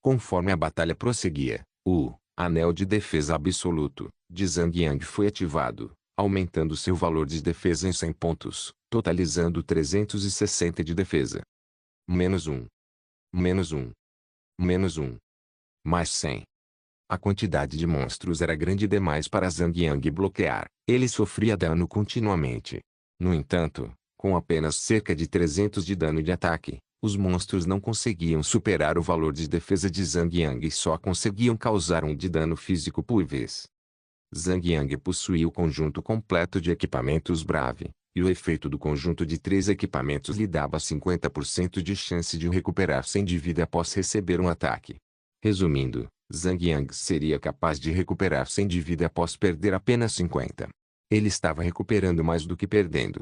Conforme a batalha prosseguia, o Anel de Defesa Absoluto de Zhang Yang foi ativado, aumentando seu valor de defesa em 100 pontos, totalizando 360 de defesa. Menos 1. Menos 1. Menos 1. Mais 100. A quantidade de monstros era grande demais para Zhang Yang bloquear. Ele sofria dano continuamente. No entanto, com apenas cerca de 300 de dano de ataque, os monstros não conseguiam superar o valor de defesa de Zhang Yang e só conseguiam causar 1 de dano físico por vez. Zhang Yang possuía o conjunto completo de equipamentos Brave, e o efeito do conjunto de 3 equipamentos lhe dava 50% de chance de recuperar 100 de vida após receber um ataque. Resumindo, Zhang Yang seria capaz de recuperar 100 de vida após perder apenas 50. Ele estava recuperando mais do que perdendo.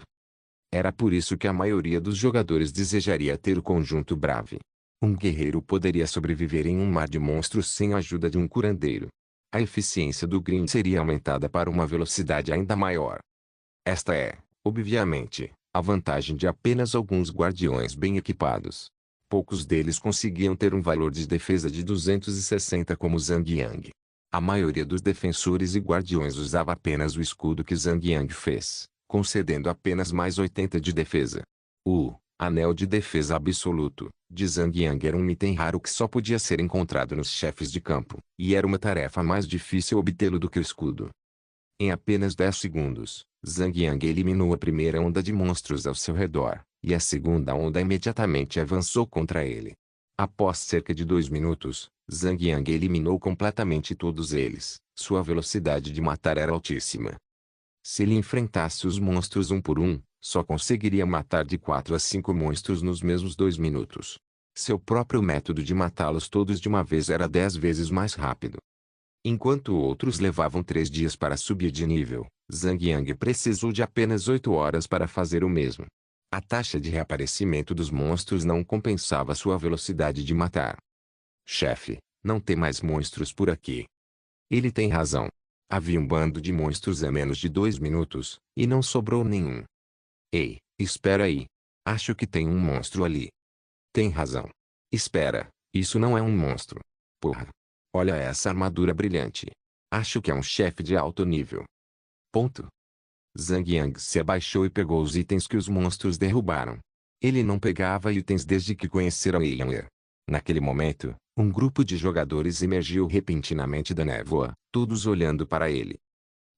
Era por isso que a maioria dos jogadores desejaria ter o conjunto Brave. Um guerreiro poderia sobreviver em um mar de monstros sem a ajuda de um curandeiro. A eficiência do grind seria aumentada para uma velocidade ainda maior. Esta é, obviamente, a vantagem de apenas alguns guardiões bem equipados. Poucos deles conseguiam ter um valor de defesa de 260 como Zhang Yang. A maioria dos defensores e guardiões usava apenas o escudo que Zhang Yang fez, concedendo apenas mais 80 de defesa. O Anel de Defesa Absoluto de Zhang Yang era um item raro que só podia ser encontrado nos chefes de campo, e era uma tarefa mais difícil obtê-lo do que o escudo. Em apenas 10 segundos, Zhang Yang eliminou a primeira onda de monstros ao seu redor, e a segunda onda imediatamente avançou contra ele. Após cerca de 2 minutos, Zhang Yang eliminou completamente todos eles. Sua velocidade de matar era altíssima. Se ele enfrentasse os monstros um por um, só conseguiria matar de 4 a 5 monstros nos mesmos 2 minutos. Seu próprio método de matá-los todos de uma vez era 10 vezes mais rápido. Enquanto outros levavam 3 dias para subir de nível, Zhang Yang precisou de apenas 8 horas para fazer o mesmo. A taxa de reaparecimento dos monstros não compensava sua velocidade de matar. Chefe, não tem mais monstros por aqui. Ele tem razão. Havia um bando de monstros em menos de 2 minutos, e não sobrou nenhum. Ei, espera aí. Acho que tem um monstro ali. Tem razão. Espera, isso não é um monstro. Porra. Olha essa armadura brilhante. Acho que é um chefe de alto nível. Ponto. Zhang Yang se abaixou e pegou os itens que os monstros derrubaram. Ele não pegava itens desde que conhecera Yeaner. Naquele momento, um grupo de jogadores emergiu repentinamente da névoa, todos olhando para ele.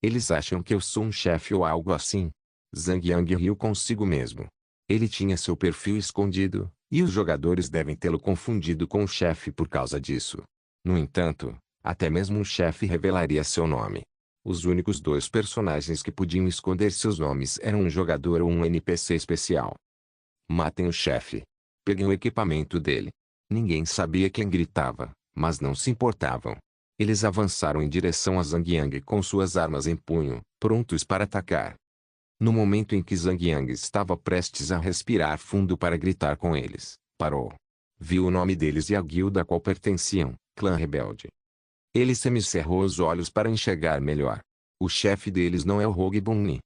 Eles acham que eu sou um chefe ou algo assim? Zhang Yang riu consigo mesmo. Ele tinha seu perfil escondido, e os jogadores devem tê-lo confundido com o chefe por causa disso. No entanto, até mesmo um chefe revelaria seu nome. Os únicos 2 personagens que podiam esconder seus nomes eram um jogador ou um NPC especial. Matem o chefe. Peguem o equipamento dele. Ninguém sabia quem gritava, mas não se importavam. Eles avançaram em direção a Zhang Yang com suas armas em punho, prontos para atacar. No momento em que Zhang Yang estava prestes a respirar fundo para gritar com eles, parou. Viu o nome deles e a guilda a qual pertenciam, Clã Rebelde. Ele semicerrou os olhos para enxergar melhor. O chefe deles não é o Rogue Bunny.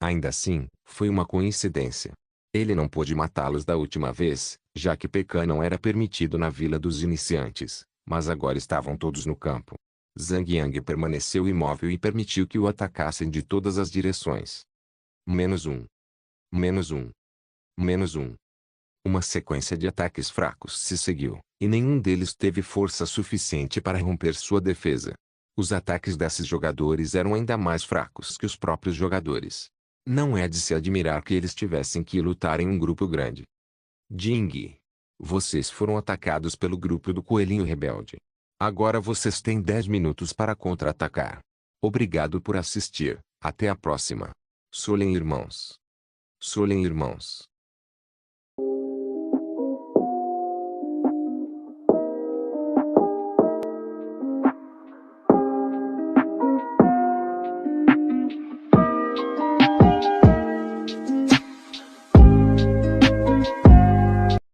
Ainda assim, foi uma coincidência. Ele não pôde matá-los da última vez, já que Pecan não era permitido na Vila dos Iniciantes, mas agora estavam todos no campo. Zhang Yang permaneceu imóvel e permitiu que o atacassem de todas as direções. Menos 1. Menos 1. Menos 1. Uma sequência de ataques fracos se seguiu, e nenhum deles teve força suficiente para romper sua defesa. Os ataques desses jogadores eram ainda mais fracos que os próprios jogadores. Não é de se admirar que eles tivessem que lutar em um grupo grande. Ding. Vocês foram atacados pelo grupo do Coelhinho Rebelde. Agora vocês têm 10 minutos para contra-atacar. Obrigado por assistir. Até a próxima. Solen Irmãos. Solen Irmãos.